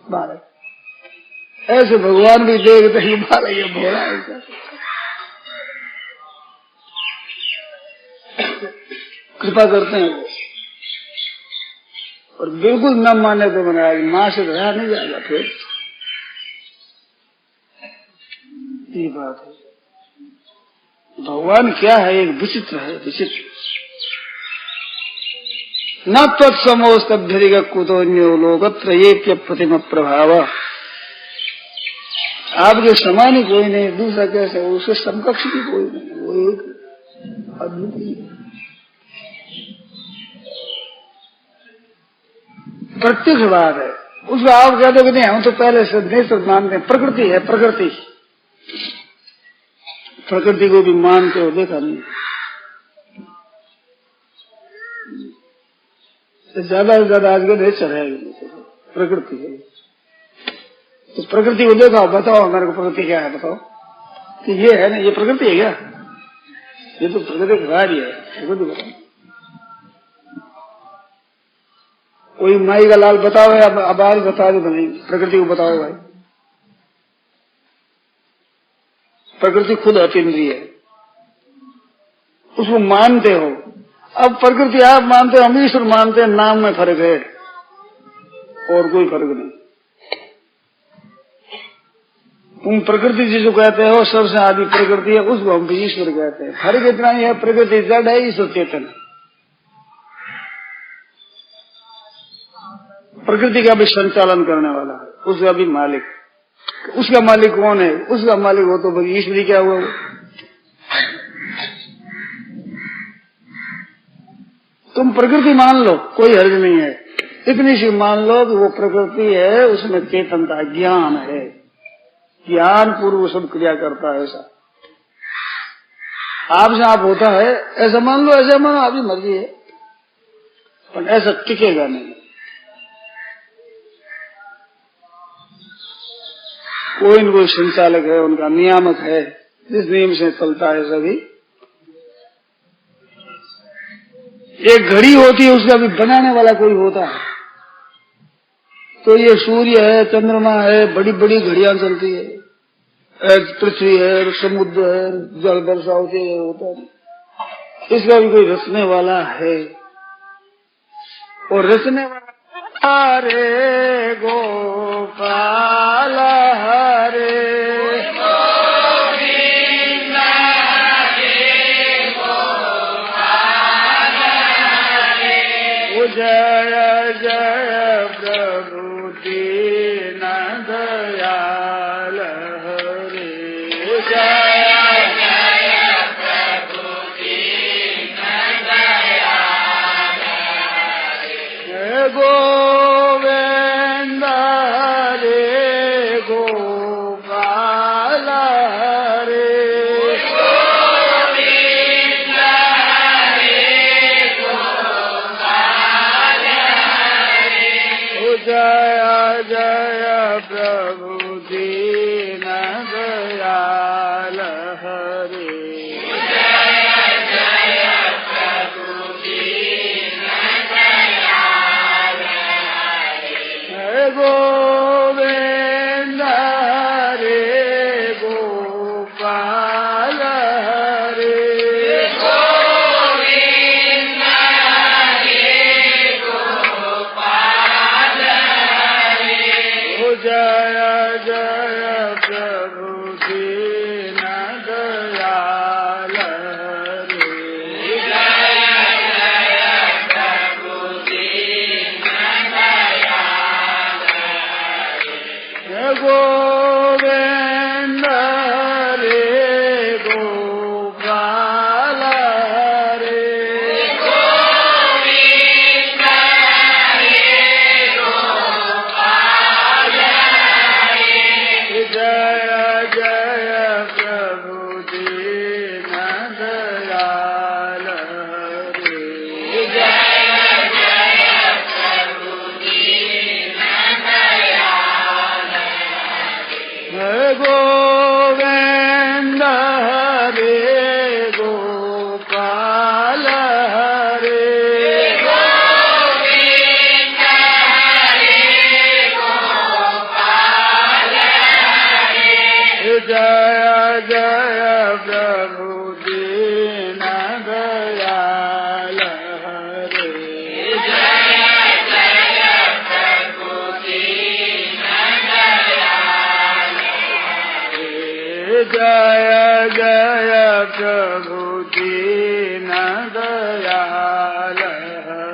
बालक, ऐसे भगवान भी देखते ही मारा ये भोला ऐसा कृपा करते हैं वो। और बिल्कुल न माने तो महाराज मां से रहा नहीं जाएगा फिर। ये बात है, भगवान क्या है, एक विचित्र है, विचित्र। न तत्समोस्तभ्यधिक कुतोन्यो लोकत्र ये प्रतिम प्रभाव। आपके समान ही कोई नहीं, दूसरा कैसे, उसके समकक्ष भी कोई नहीं, वो एक अद्वितीय प्रत्यक्ष बात है। उसको आप कह दो कि नहीं हम तो पहले से नहीं सब मानते हैं, प्रकृति है, प्रकृति प्रकृति को भी मानते हो, देखा नहीं ज्यादा से ज्यादा आज के नेचर है, प्रकृति है। तो प्रकृति को देखा, बताओ मेरे को प्रकृति क्या है, बताओ कि ये है ना, ये प्रकृति है क्या, ये तो प्रकृति का कार्य है, प्रकृति बताओ। कोई माई का लाल बताओ, अब आज बता दो नहीं, प्रकृति को बताओ भाई। प्रकृति खुद अतीन्द्रिय है, उसको मानते हो। अब प्रकृति आप मानते हो, हम ईश्वर मानते हैं, नाम में फर्क है और कोई फर्क नहीं। तुम प्रकृति जिसको कहते हो सबसे आदि प्रकृति है, उसको हम भी ईश्वर कहते हैं। फर्क इतना ही है, प्रकृति जड़ है, ईश्वर चेतन है। प्रकृति का भी संचालन करने वाला है, उसका भी मालिक। उसका मालिक कौन है, उसका मालिक हो तो भाई ईश्वरी क्या हुआ वो। तुम प्रकृति मान लो, कोई हर्ज नहीं है, इतनी सी मान लो कि वो प्रकृति है, उसमें चेतनता ज्ञान है, ज्ञान पूर्व सब क्रिया करता है। ऐसा आपसे आप होता है, ऐसा मान लो, ऐसा मानो, आपकी मर्जी है, पर ऐसा टिकेगा नहीं। कोई न कोई संचालक है, उनका नियामक है, जिस नियम से चलता है सभी। एक घड़ी होती है, उसका भी बनाने वाला कोई होता है। तो ये सूर्य है, चंद्रमा है, बड़ी बड़ी घड़ियां चलती है, पृथ्वी है, समुद्र है, जल वर्षा होती है, होता है। इसका भी कोई रचने वाला है, और रचने वाला हरे गोपाल हरे जय जय प्रभु दीन दयाल हरे, जय जय प्रभु दीन दयाल हरे, गोविंद हरे गोपाल हरे, जय जय प्रभु दीन दयाल हरे, जय जय प्रभु दीन दयाल हरे, गोविंद हरे गोपाल हरे, जय जय प्रभु दीन दयाल हरे, जय जय प्रभु दीन दयाल हरे, गोविंद हरे गोपाल हरे, जय जय प्रभु दीन दयाल हरे, जय जय प्रभु दीन दयाल हरे, गोविंद हरे गोपाल हरे, गोविंद हरे गोपाल हरे, जय जय प्रभु दीन दयाल हरे जय जय प्रभु दीन दयाल हरे जय जय प्रभु दीन दयाल हरे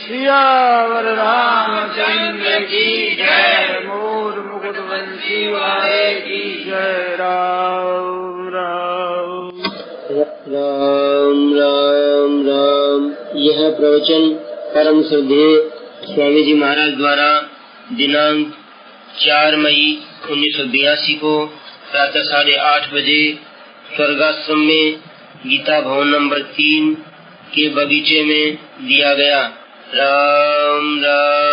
सियावर रामचंद्र की जय मोर मुकुट वंशी वाले की जय राम राम राम राम राम। यह प्रवचन परम श्रद्धेय स्वामी जी महाराज द्वारा दिनांक 4 मई 1982 को प्रातः 8:30 बजे स्वर्गाश्रम में गीता भवन नंबर 3 के बगीचे में दिया गया। राम राम।